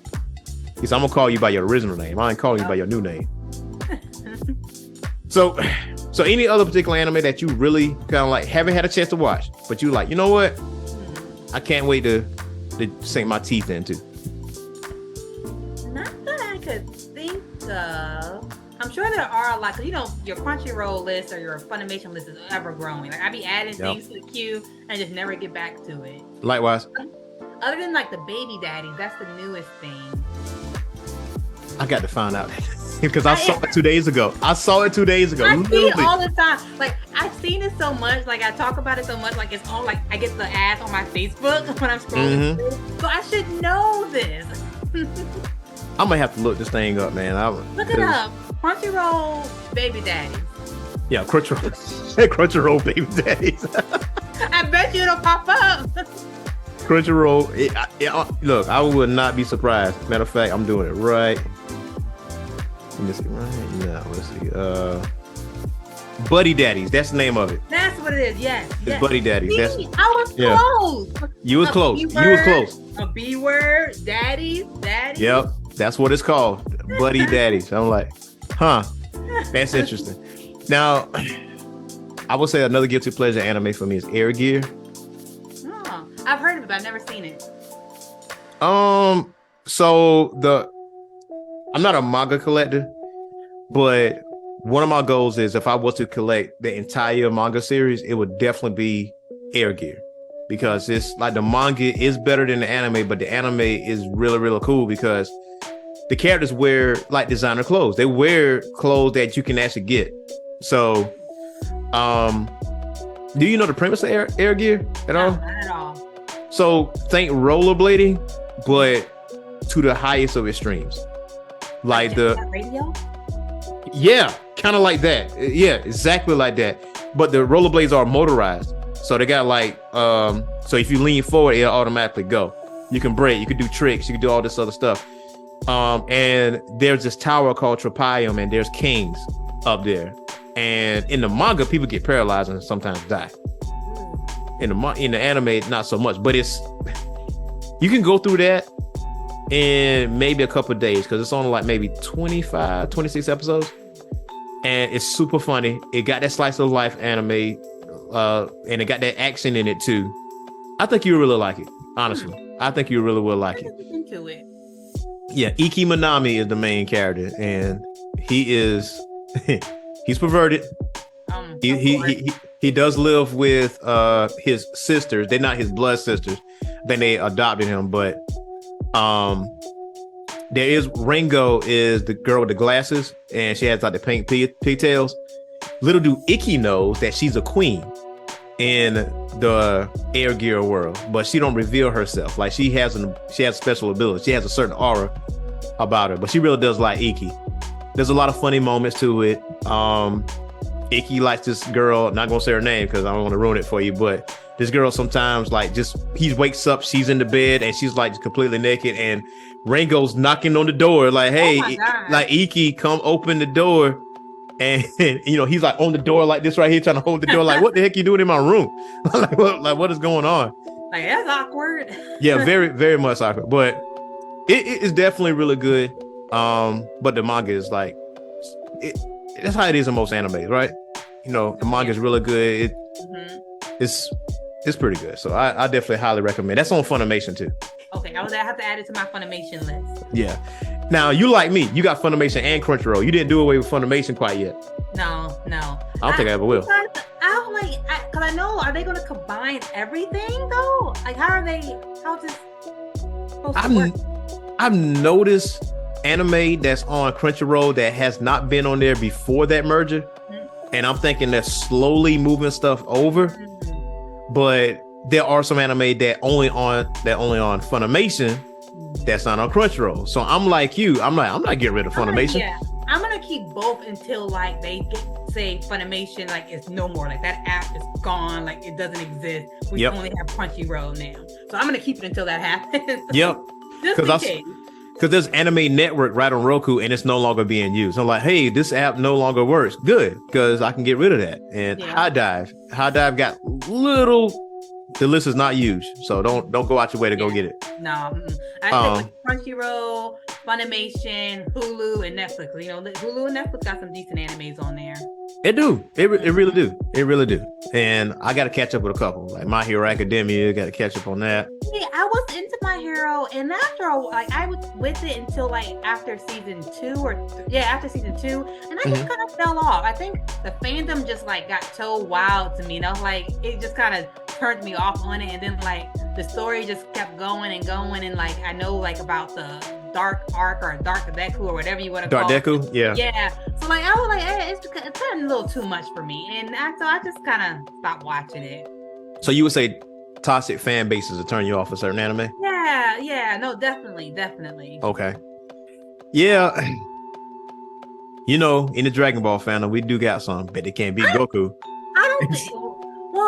He said, I'm gonna call you by your original name. I ain't calling you by your new name. So any other particular anime that you really kind of like haven't had a chance to watch, but you like, you know what? I can't wait to sink my teeth into. Not that I could think of. I'm sure there are a lot, because your Crunchyroll list or your Funimation list is ever growing. Like I be adding things to the queue and just never get back to it. Likewise. Other than like the baby daddies, that's the newest thing. I got to find out because I saw it 2 days ago. I see it all the time. Like I've seen it so much. Like I talk about it so much. Like it's all like I get the ads on my Facebook when I'm scrolling through. So I should know this. I'm gonna have to look this thing up, man. Look it up. Crunchyroll baby daddies. Yeah, Crunchyroll baby daddies. I bet you it'll pop up. Crunchyroll. Look, I would not be surprised. Matter of fact, I'm doing it right. Let me see right now. Let's see. Buddy Daddies. That's the name of it. That's what it is. Yes. It's Buddy Daddies. See, I was close. You was close. You was close. A B word. Daddies. Yep. That's what it's called. Buddy Daddies. I'm like, huh. That's interesting. Now, I would say another guilty pleasure anime for me is Air Gear. Oh, I've heard of it, but I've never seen it. I'm not a manga collector, but one of my goals is if I was to collect the entire manga series, it would definitely be Air Gear, because it's like the manga is better than the anime, but the anime is really, really cool because the characters wear like designer clothes. They wear clothes that you can actually get. So, do you know the premise of Air Gear at all? Not at all. So think rollerblading, but to the highest of extremes. Like the radio? Yeah, kind of like that. Yeah, exactly like that. But the rollerblades are motorized. So they got like, so if you lean forward, it'll automatically go. You can brake, you can do tricks, you can do all this other stuff. And there's this tower called Tropium, and there's kings up there. And in the manga, people get paralyzed and sometimes die. In the anime, not so much. But You can go through that in maybe a couple of days because it's only like maybe 25, 26 episodes. And it's super funny. It got that slice of life anime, and it got that action in it too. I think you really like it, honestly. I think you really will like it. Into it. Yeah, Iki Manami is the main character, and he is he's perverted. He does live with his sisters. They're not his blood sisters. Then they adopted him, but there is Ringo is the girl with the glasses, and she has like the pink pigtails. Little do Iki knows that she's a queen in the Air Gear world, but she don't reveal herself. Like she has special abilities. She has a certain aura about her, but she really does like Iki. There's a lot of funny moments to it. Iki likes this girl. Not gonna say her name because I don't want to ruin it for you, but this girl sometimes like he wakes up, she's in the bed and she's like completely naked, and Ringo's knocking on the door like, hey, like Iki, come open the door. And he's like on the door like this right here, trying to hold the door. Like, what the heck you doing in my room? what is going on? Like, that's awkward. Yeah, very, very much awkward. But it is definitely really good. But the manga is like, that's how it is in most animes, right? The manga is really good. It's pretty good. So I definitely highly recommend. That's on Funimation too. Okay, I have to add it to my Funimation list. Yeah. Now, you like me. You got Funimation and Crunchyroll. You didn't do away with Funimation quite yet. No. I don't think I ever will. Because I know, are they going to combine everything, though? Like, how's this supposed to work? I've noticed anime that's on Crunchyroll that has not been on there before that merger. Mm-hmm. And I'm thinking they're slowly moving stuff over. Mm-hmm. But there are some anime that only on Funimation that's not on Crunchyroll. So I'm like you. I'm not getting rid of Funimation. I'm gonna keep both until like they say Funimation like it's no more. Like that app is gone. Like it doesn't exist. We only have Crunchyroll now. So I'm gonna keep it until that happens. Yep. Just in case. Because there's Anime Network right on Roku and it's no longer being used. I'm like, hey, this app no longer works. Good, because I can get rid of that. And High Dive got little. The list is not used, so don't go out your way to go get it. No, I think Crunchyroll, Funimation, Hulu, and Netflix. Hulu and Netflix got some decent animes on there. It do. It really do. It really do. And I got to catch up with a couple. Like My Hero Academia, got to catch up on that. Yeah, I was into My Hero, and after I was with it until like after season 2 after season 2, and I just kind of fell off. I think the fandom just like got so wild to me, and I was like, it just kind of turned me off on it, and then like the story just kept going, and like I know like about the Dark Arc or Dark Deku or whatever you want to call it. Dark Deku, yeah. So like I was like, it's kind of a little too much for me, and so I just kind of stopped watching it. So you would say toxic fan bases will turn you off a certain anime? Yeah, no, definitely. Okay. Yeah. In the Dragon Ball fandom, we do got some, but they can't beat Goku.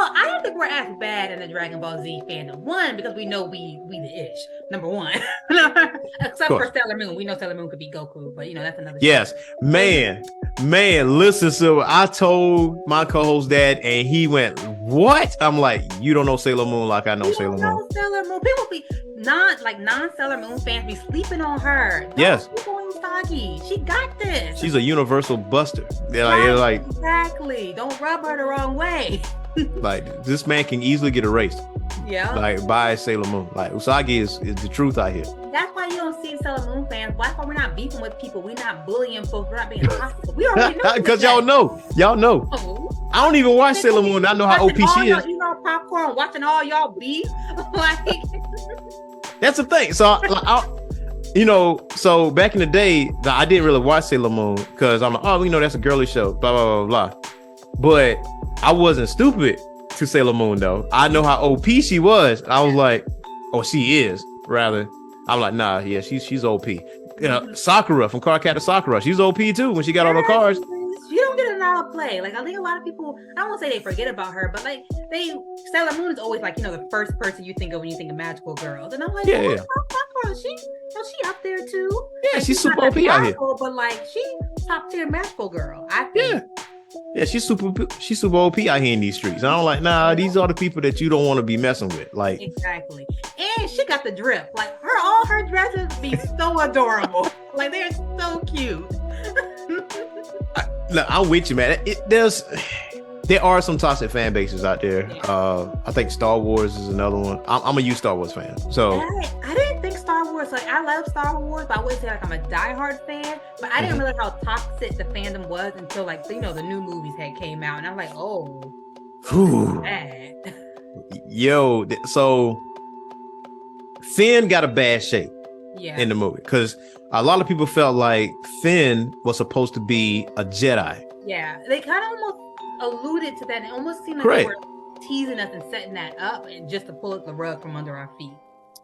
I don't think we're as bad in the Dragon Ball Z fandom. One, because we know we the ish. Number one. Except for Sailor Moon. We know Sailor Moon could be Goku, but that's another Yes. Show. Man, listen, so I told my co-host that and he went, what? I'm like, you don't know Sailor Moon like I know Sailor Moon. Sailor Moon. People be non-Sailor Moon fans be sleeping on her. Yes. Usagi. She got this. She's a universal buster. Exactly. Don't rub her the wrong way. Like this man can easily get erased. Yeah. Like by Sailor Moon. Like Usagi is the truth out here. That's why you don't see Sailor Moon fans. That's why we're not beefing with people. We're not bullying folks. We're not being hostile. We already know. Because y'all know. Oh. I don't even watch Sailor Moon. I know how OP she is. Popcorn, watching all y'all beef. That's the thing. So so back in the day, I didn't really watch Sailor Moon because I'm like, that's a girly show, blah, blah, blah, blah. But I wasn't stupid to Sailor Moon, though. I know how OP she was. I was like, she is, rather. I'm like, nah, yeah, she's OP. Sakura from Card Captor Sakura, she's OP, too, when she got all the cards. You don't get a lot of play. Like, I think a lot of people, I don't want to say they forget about her, but, like, Sailor Moon is always, like, the first person you think of when you think of magical girls. And I'm like, Sakura, she up there, too. Yeah, like, she's super OP out here. But, like, she top tier magical girl, I think. Yeah, she's super OP out here in these streets. And I'm like, nah, these are the people that you don't want to be messing with. Like, exactly. And she got the drip. Like all her dresses be so adorable. Like they're so cute. Look, I'm with you, man. There are some toxic fan bases out there. I think Star Wars is another one. I'm a huge Star Wars fan. So I didn't think Star Wars, like I love Star Wars, but I wouldn't say like I'm a diehard fan. But I didn't realize how toxic the fandom was until like the new movies had came out, and I'm like, oh, bad. Yo, so Finn got a bad shape in the movie because a lot of people felt like Finn was supposed to be a Jedi. Yeah, they kind of almost alluded to that. It almost seemed like they were teasing us and setting that up and just to pull up the rug from under our feet.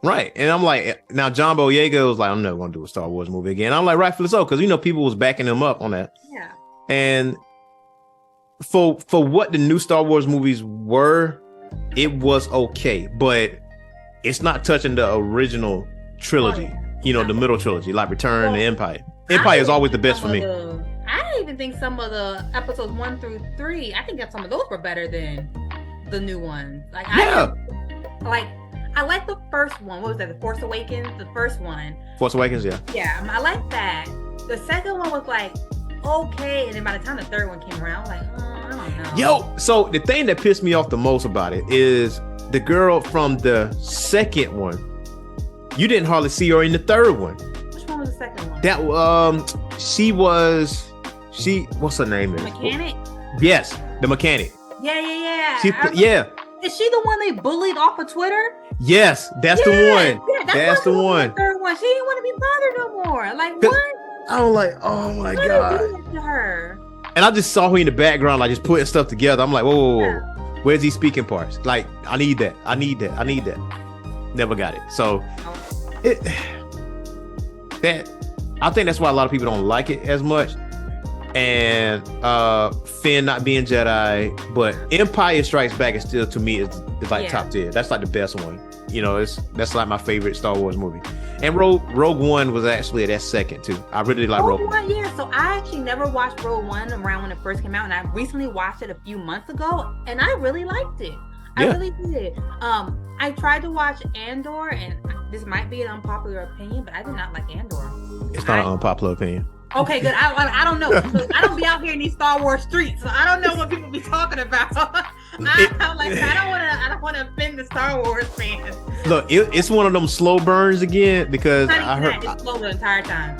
Right. And I'm like, now John Boyega was like, I'm never going to do a Star Wars movie again. I'm like, rightfully so, because people was backing him up on that. Yeah. And for what the new Star Wars movies were, it was okay, but it's not touching the original trilogy. The middle trilogy, like Return and Empire. Empire is always the best for me. I didn't even think some of the episodes 1 through 3. I think that some of those were better than the new ones. Like, I like the first one. What was that? The Force Awakens. The first one. Force Awakens, yeah. Yeah, I like that. The second one was like okay, and then by the time the third one came around, I was like, I don't know. Yo, so the thing that pissed me off the most about it is the girl from the second one. You didn't hardly see her in the third one. Which one was the second one? That what's her name? Mechanic? Yes, the mechanic. Yeah. Is she the one they bullied off of Twitter? Yes, that's the one. Yeah, that's the one. The third one. She didn't want to be bothered no more. Like what? I was like, oh my god. To her? And I just saw her in the background, like just putting stuff together. I'm like, whoa. Where's these speaking parts? Like, I need that. Never got it. So I think that's why a lot of people don't like it as much. And Finn not being Jedi, but Empire Strikes Back is still, to me, is like top tier. That's like the best one. That's like my favorite Star Wars movie. And Rogue One was actually that second too. I really like Rogue One. Yeah, so I actually never watched Rogue One around when it first came out, and I recently watched it a few months ago, and I really liked it. I really did. I tried to watch Andor, and this might be an unpopular opinion, but I did not like Andor. It's not an unpopular opinion. Okay, good. I don't know. I don't be out here in these Star Wars streets, so I don't know what people be talking about. I don't want to offend the Star Wars fans. Look, it's one of them slow burns again because I heard it's slow the entire time.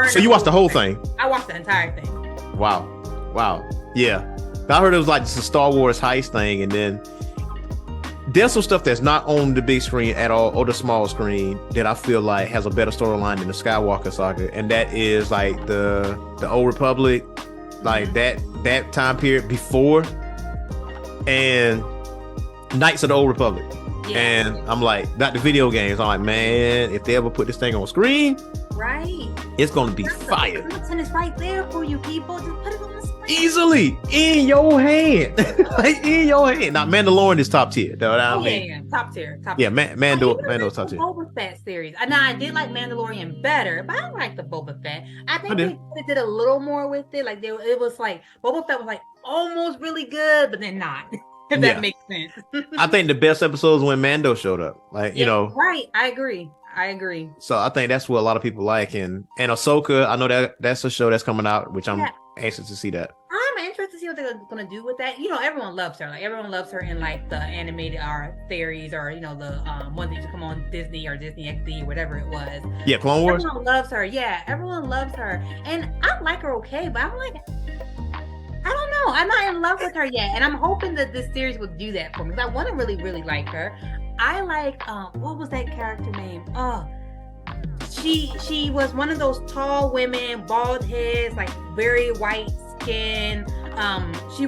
So you watched the whole thing? I watched the entire thing. Wow. Yeah, I heard it was like just a Star Wars heist thing, and then there's some stuff that's not on the big screen at all or the small screen that I feel like has a better storyline than the Skywalker saga, and that is like the Old Republic, like that time period before, and Knights of the Old Republic. Yeah. And I'm like, not the video games. I'm like, man, if they ever put this thing on screen, right, it's gonna be fire. The content is right there for you people. Just put it on the screen. Easily in your hand. Like in your hand. Now Mandalorian is top tier though. Yeah, top tier. Yeah, Mando's top tier. Boba Fett series. I did like Mandalorian better, but I like the Boba Fett. I think they did a little more with it. Like it was like Boba Fett was like almost really good, but then not. If that makes sense. I think the best episodes when Mando showed up. Like, Right. I agree. So I think that's what a lot of people like. And Ahsoka, I know that's a show that's coming out, which I'm anxious to see that. I'm interested to see what they're going to do with that. Everyone loves her. Like, everyone loves her in, like, the animated series or, the ones that used to come on Disney or Disney XD or whatever it was. Yeah, Clone Wars? Everyone loves her. Yeah, everyone loves her. And I like her okay, but I'm like, I don't know. I'm not in love with her yet. And I'm hoping that this series will do that for me because I want to really, really like her. I like, what was that character name? She was one of those tall women, bald heads, like very white skin. I'm pretty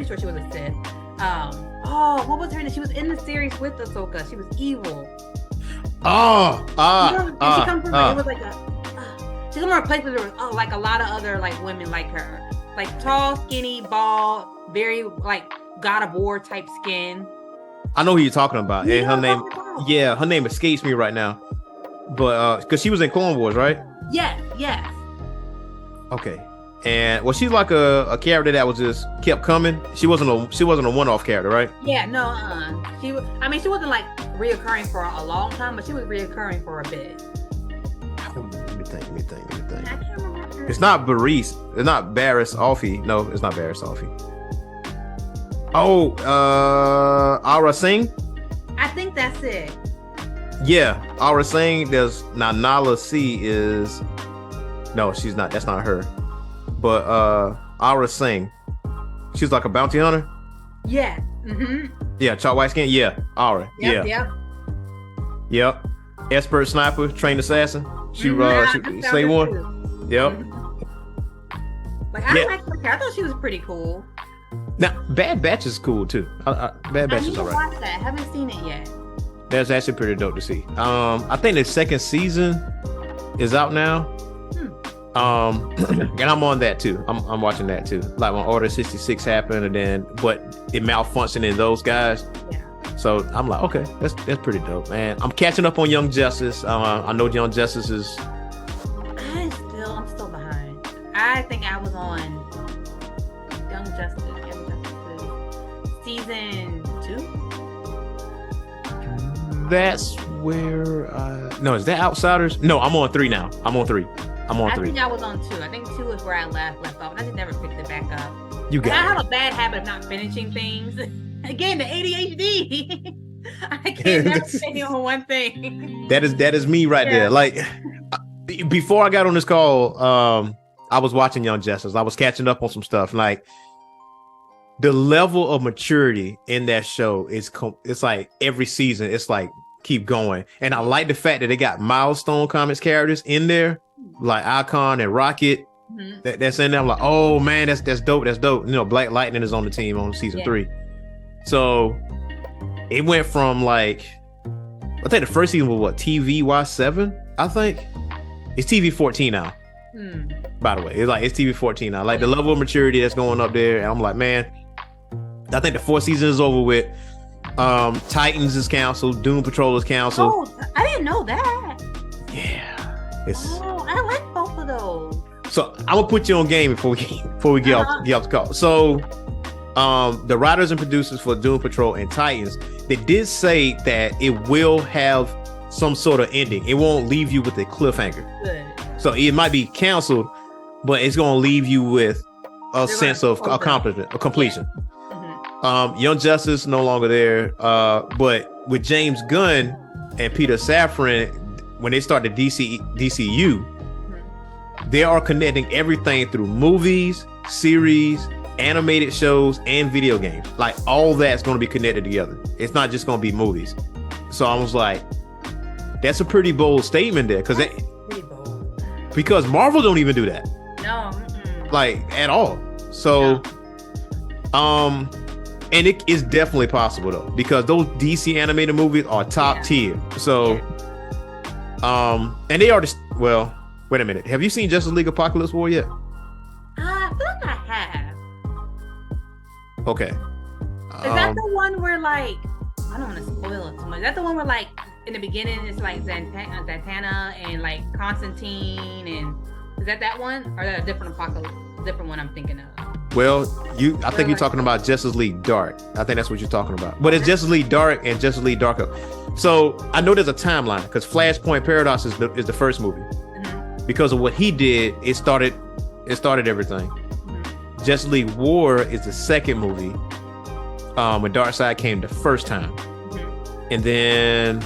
sure she was a Sith. What was her name? She was in the series with Ahsoka. She was evil. She comes from it was like she comes from a place where there was like a lot of other like women like her. Like tall, skinny, bald, very like God of War type skin. I know who you're talking about. And her name escapes me right now. But because she was in Clone Wars, right? Yes. Okay. And well, she's like a character that was just kept coming. She wasn't a one-off character, right? Yeah, no, she wasn't like reoccurring for a long time, but she was reoccurring for a bit. Let me think. I can't remember. It's not Baris. It's not Barris Alfie. No, it's not Barris Alfie. Oh, Aura Singh. I think that's it. Yeah, Aura Singh. There's now Nala C is. No, she's not. That's not her. But Aura Singh. She's like a bounty hunter. Yeah. Mm-hmm. Yeah, chalk white skin. Yeah, Aura. Yep, yeah. Yep. Expert sniper, trained assassin. She say one. Too. Yep. Like I like her. I thought she was pretty cool. Now, Bad Batch is cool too. Bad Batch is alright. I need to watch that. I haven't seen it yet. That's actually pretty dope to see. I think the second season is out now. And I'm on that too. I'm watching that too. Like when Order 66 happened, and then but it malfunctioned in those guys. Yeah. So I'm like, okay, that's pretty dope, man. I'm catching up on Young Justice. I know Young Justice is. I'm still behind. I think I was on Young Justice season 2. That's where no, is that Outsiders? No, I'm on 3 now. I'm on 3. I think I was on 2. I think 2 is where I left off. I just never picked it back up. You got I have a bad habit of not finishing things. Again, the ADHD. I can't never stay on one thing. That is me right there. Like before I got on this call, I was watching Young Justice. I was catching up on some stuff. Like the level of maturity in that show is it's like every season it's like keep going. And I like the fact that they got Milestone Comics characters in there, like Icon and Rocket. Mm-hmm. That's in there. I'm like, oh man, that's dope. That's dope. You know, Black Lightning is on the team on season 3. So it went from like, I think the first season was what, TVY7? I think it's TV14 now. By the way, it's TV14 now. Like the level of maturity that's going up there, and I'm like, man, I think the 4th season is over with. Titans is canceled. Doom Patrol is canceled. Oh, I didn't know that. Yeah, I like both of those. So I'm gonna put you on game before we get off the call. So, the writers and producers for Doom Patrol and Titans, they did say that it will have some sort of ending. It won't leave you with a cliffhanger. Good. So it might be canceled, but it's gonna leave you with a sense of accomplishment, a completion. Yeah. Young Justice no longer there, but with James Gunn and Peter Safran, when they started DCU, they are connecting everything through movies, series, animated shows, and video games. Like all that's going to be connected together. It's not just going to be movies. So I was like, that's a pretty bold statement there, because Marvel don't even do that. No, like at all. So, and it is definitely possible though, because those DC animated movies are top tier. So, and they are well. Wait a minute. Have you seen Justice League Apocalypse War yet? I feel like I have. Okay. Is that the one where like, I don't want to spoil it too much. Is that the one where like in the beginning it's like Zatanna and like Constantine, and is that one, or is that a different apocalypse? Different one I'm thinking of. Well, I think you're talking about Justice League Dark. I think that's what you're talking about. But it's Justice League Dark and Justice League Dark. So I know there's a timeline, because Flashpoint Paradox is the first movie. Because of what he did, it started everything. Justice League War is the second movie. When Darkseid came the first time. And then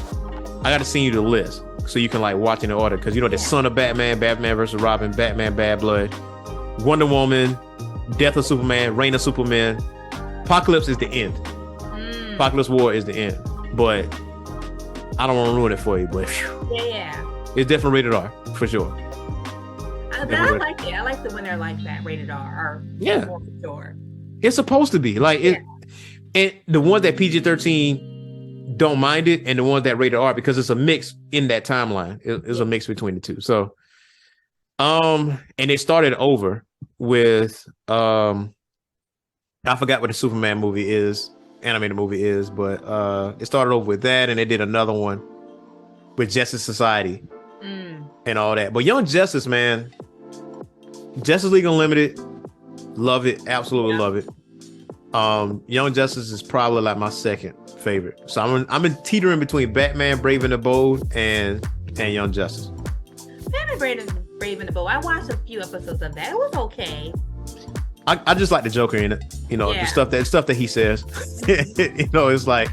I got to send you the list so you can like watch in the order, because you know the Son of Batman, Batman versus Robin, Batman Bad Blood, Wonder Woman, Death of Superman, Reign of Superman. Apocalypse is the end. Apocalypse War is the end. But I don't want to ruin it for you, but it's definitely rated R for sure. I like it. I like the when they're like that, rated R. For sure. It's supposed to be like it. And the ones that PG-13 don't mind it, and the ones that rated R, because it's a mix in that timeline. It's a mix between the two. So, and they started over with I forgot what the Superman movie is, animated movie is, but it started over with that, and they did another one with Justice Society and all that. But Young Justice, man, Justice League Unlimited, love it, absolutely love it. Young Justice is probably like my second favorite. So I'm in teetering between Batman, Brave and the Bold, and Young Justice. Batman, Brave and the Bold. I watched a few episodes of that. It was okay. I just like the Joker in it. You know, the stuff that he says. You know, it's like,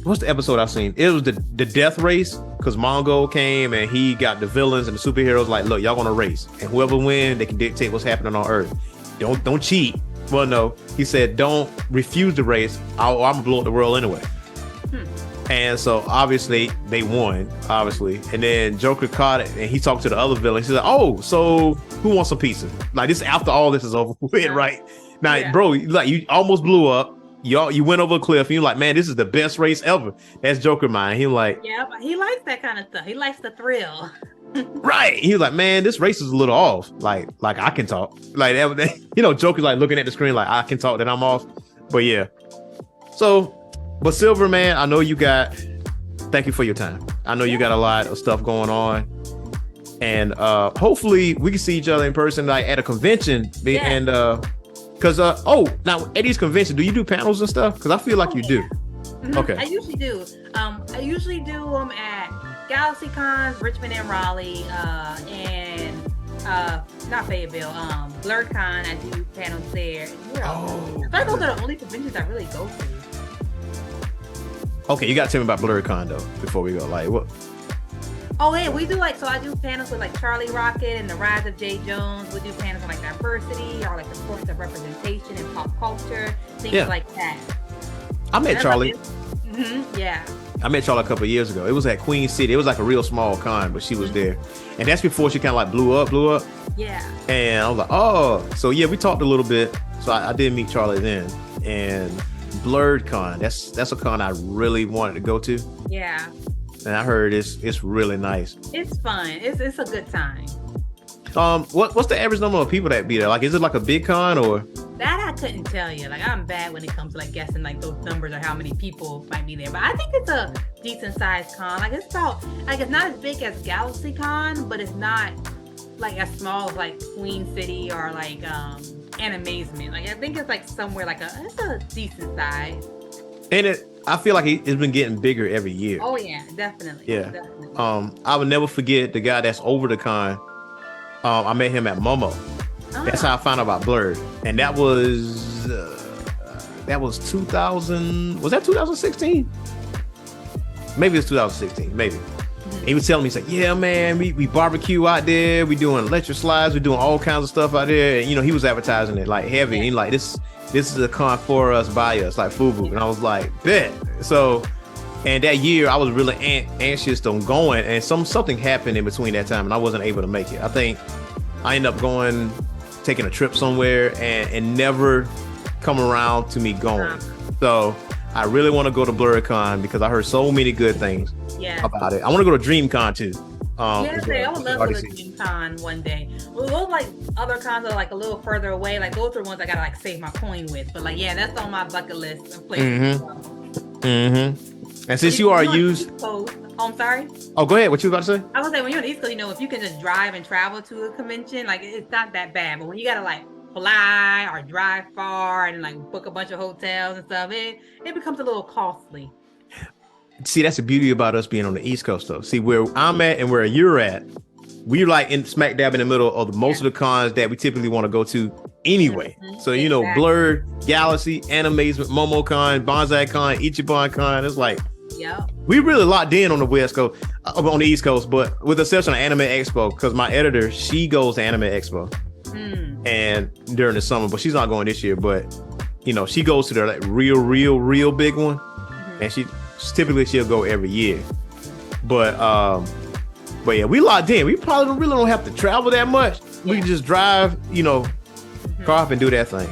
what's the episode I've seen? It was the death race, because Mongo came and he got the villains and the superheroes like, look, y'all gonna race, and whoever win, they can dictate what's happening on Earth. Don't cheat. Well, no, he said, don't refuse the race. I'm gonna blow up the world anyway. And so obviously they won, obviously. And then Joker caught it and he talked to the other villain. He's like, oh, so who wants some pizza? Like, this after all this is over with, right? Now, bro, like, you almost blew up. You went over a cliff and you're like, man, this is the best race ever. That's Joker mind. He like, yeah, but he likes that kind of stuff. He likes the thrill. Right. He was like, man, this race is a little off. Like I can talk. Like, you know, Joker's like looking at the screen like, I can talk, that I'm off. But yeah. So, but Silver, man, I know thank you for your time. I know you got a lot of stuff going on. And hopefully we can see each other in person, like at a convention. Yeah. And because now at these conventions, do you do panels and stuff? Because I feel like you do. Mm-hmm. Okay. I usually do. I usually do them at Galaxy Cons, Richmond and Raleigh, and not Fayetteville, BlurredCon. I do panels there. I those are the only conventions I really go to. Okay, you got to tell me about BlurredCon though before we go. Like what? Oh yeah, we do I do panels with like Charlie Rocket and the Rise of J. Jones. We do panels on like diversity or like the importance of representation in pop culture, things like that. I met Charlie. Yeah. I met Charlie a couple of years ago. It was at Queen City. It was like a real small con, but she was there. And that's before she kind of like blew up. Yeah. And I was like, oh. So yeah, we talked a little bit. So I did meet Charlie then. And BlurredCon, that's a con I really wanted to go to. Yeah. And I heard it's really nice. It's fun. It's a good time. What's the average number of people that be there? Like, is it like a big con or? That I couldn't tell you. Like, I'm bad when it comes to like guessing like those numbers or how many people might be there. But I think it's a decent sized con. Like, it's not as big as Galaxy Con, but it's not like as small as like Queen City or like Animazement. Like, I think it's like somewhere like it's a decent size. And I feel like it's been getting bigger every year. Oh yeah, definitely. Yeah. Definitely. I would never forget the guy that's over the con. I met him at Momo. That's how I found out about Blurred, and that was 2000. Was that 2016? Maybe it's 2016. Maybe. He was telling me, he's like, yeah, man, we barbecue out there. We doing electric slides. We doing all kinds of stuff out there. And, you know, he was advertising it like heavy. Yeah. And like, this is a con for us, by us, like FUBU. And I was like, bet. So, and that year I was really anxious on going, and something happened in between that time, and I wasn't able to make it. I think I ended up taking a trip somewhere and never come around to me going. So I really want to go to BlurredCon because I heard so many good things about it. I want to go to DreamCon too. I would love to go to DreamCon one day. Well, those like other cons are like a little further away. Like those are ones I gotta like save my coin with. But like, yeah, that's on my bucket list of places. And since you are used, I'm sorry. Oh, go ahead. What you about to say? I was saying, when you're on the East Coast, you know, if you can just drive and travel to a convention, like it's not that bad. But when you gotta like fly or drive far and like book a bunch of hotels and stuff, it becomes a little costly. See, that's the beauty about us being on the East Coast, though. See, where I'm at and where you're at, we're like in smack dab in the middle of most of the cons that we typically want to go to anyway. So, you know, Blurred, Galaxy, Animazement, MomoCon, Bonsai Con, Ichiban Con. It's like, we really locked in on the West Coast, on the East Coast, but with the exception of Anime Expo, because my editor, she goes to Anime Expo and during the summer, but she's not going this year. But, you know, she goes to their like real big one. And typically she'll go every year. But yeah, we locked in. We probably really don't have to travel that much. We can just drive, you know, car up and do that thing.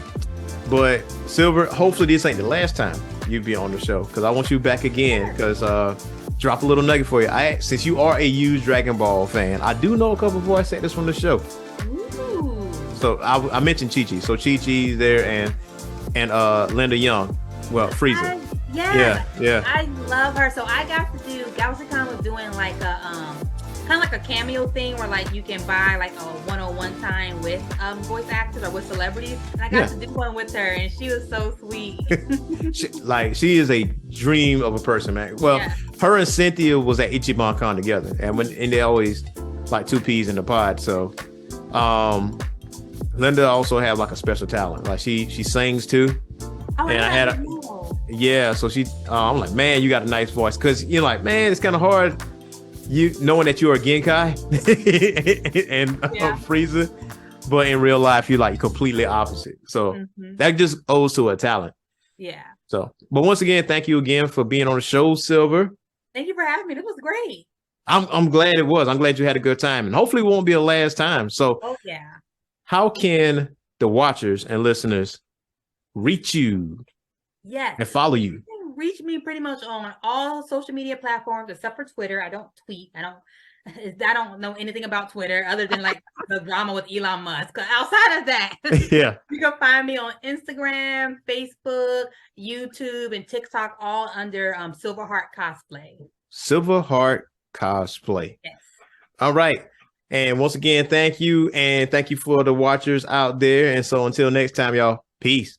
But Silver, hopefully this ain't the last time you be on the show, because I want you back again. Because drop a little nugget for you. Since you are a huge Dragon Ball fan, I do know a couple of voice actors from the show. Ooh. So I mentioned Chi-Chi. So Chi-Chi's there and Linda Young. Well, Frieza. Yeah. I love her. So I got to do, GalaxyCon was doing like a kind of like a cameo thing where like you can buy like a one-on-one time with voice actors or with celebrities. And I got to do one with her, and she was so sweet. she is a dream of a person, man. Well, her and Cynthia was at Ichiban Con together, and they always like two peas in the pod. So, Linda also had like a special talent. Like she sings too. Oh, and I had so she I'm like, man, you got a nice voice, because you're like, man, it's kind of hard knowing that you're a Genkai and Frieza, but in real life you're like completely opposite. So that just owes to a talent. Yeah. So, but once again, thank you again for being on the show, Silver. Thank you for having me. This was great. I'm glad it was. I'm glad you had a good time, and hopefully it won't be a last time. So, how can the watchers and listeners reach you? And follow you? You can reach me pretty much on all social media platforms except for Twitter. I don't tweet. I don't know anything about Twitter other than like the drama with Elon Musk. Outside of that, you can find me on Instagram, Facebook, YouTube, and TikTok, all under Silverheart Cosplay. Silverheart Cosplay. Yes. All right. And once again, thank you. And thank you for the watchers out there. And so until next time, y'all, peace.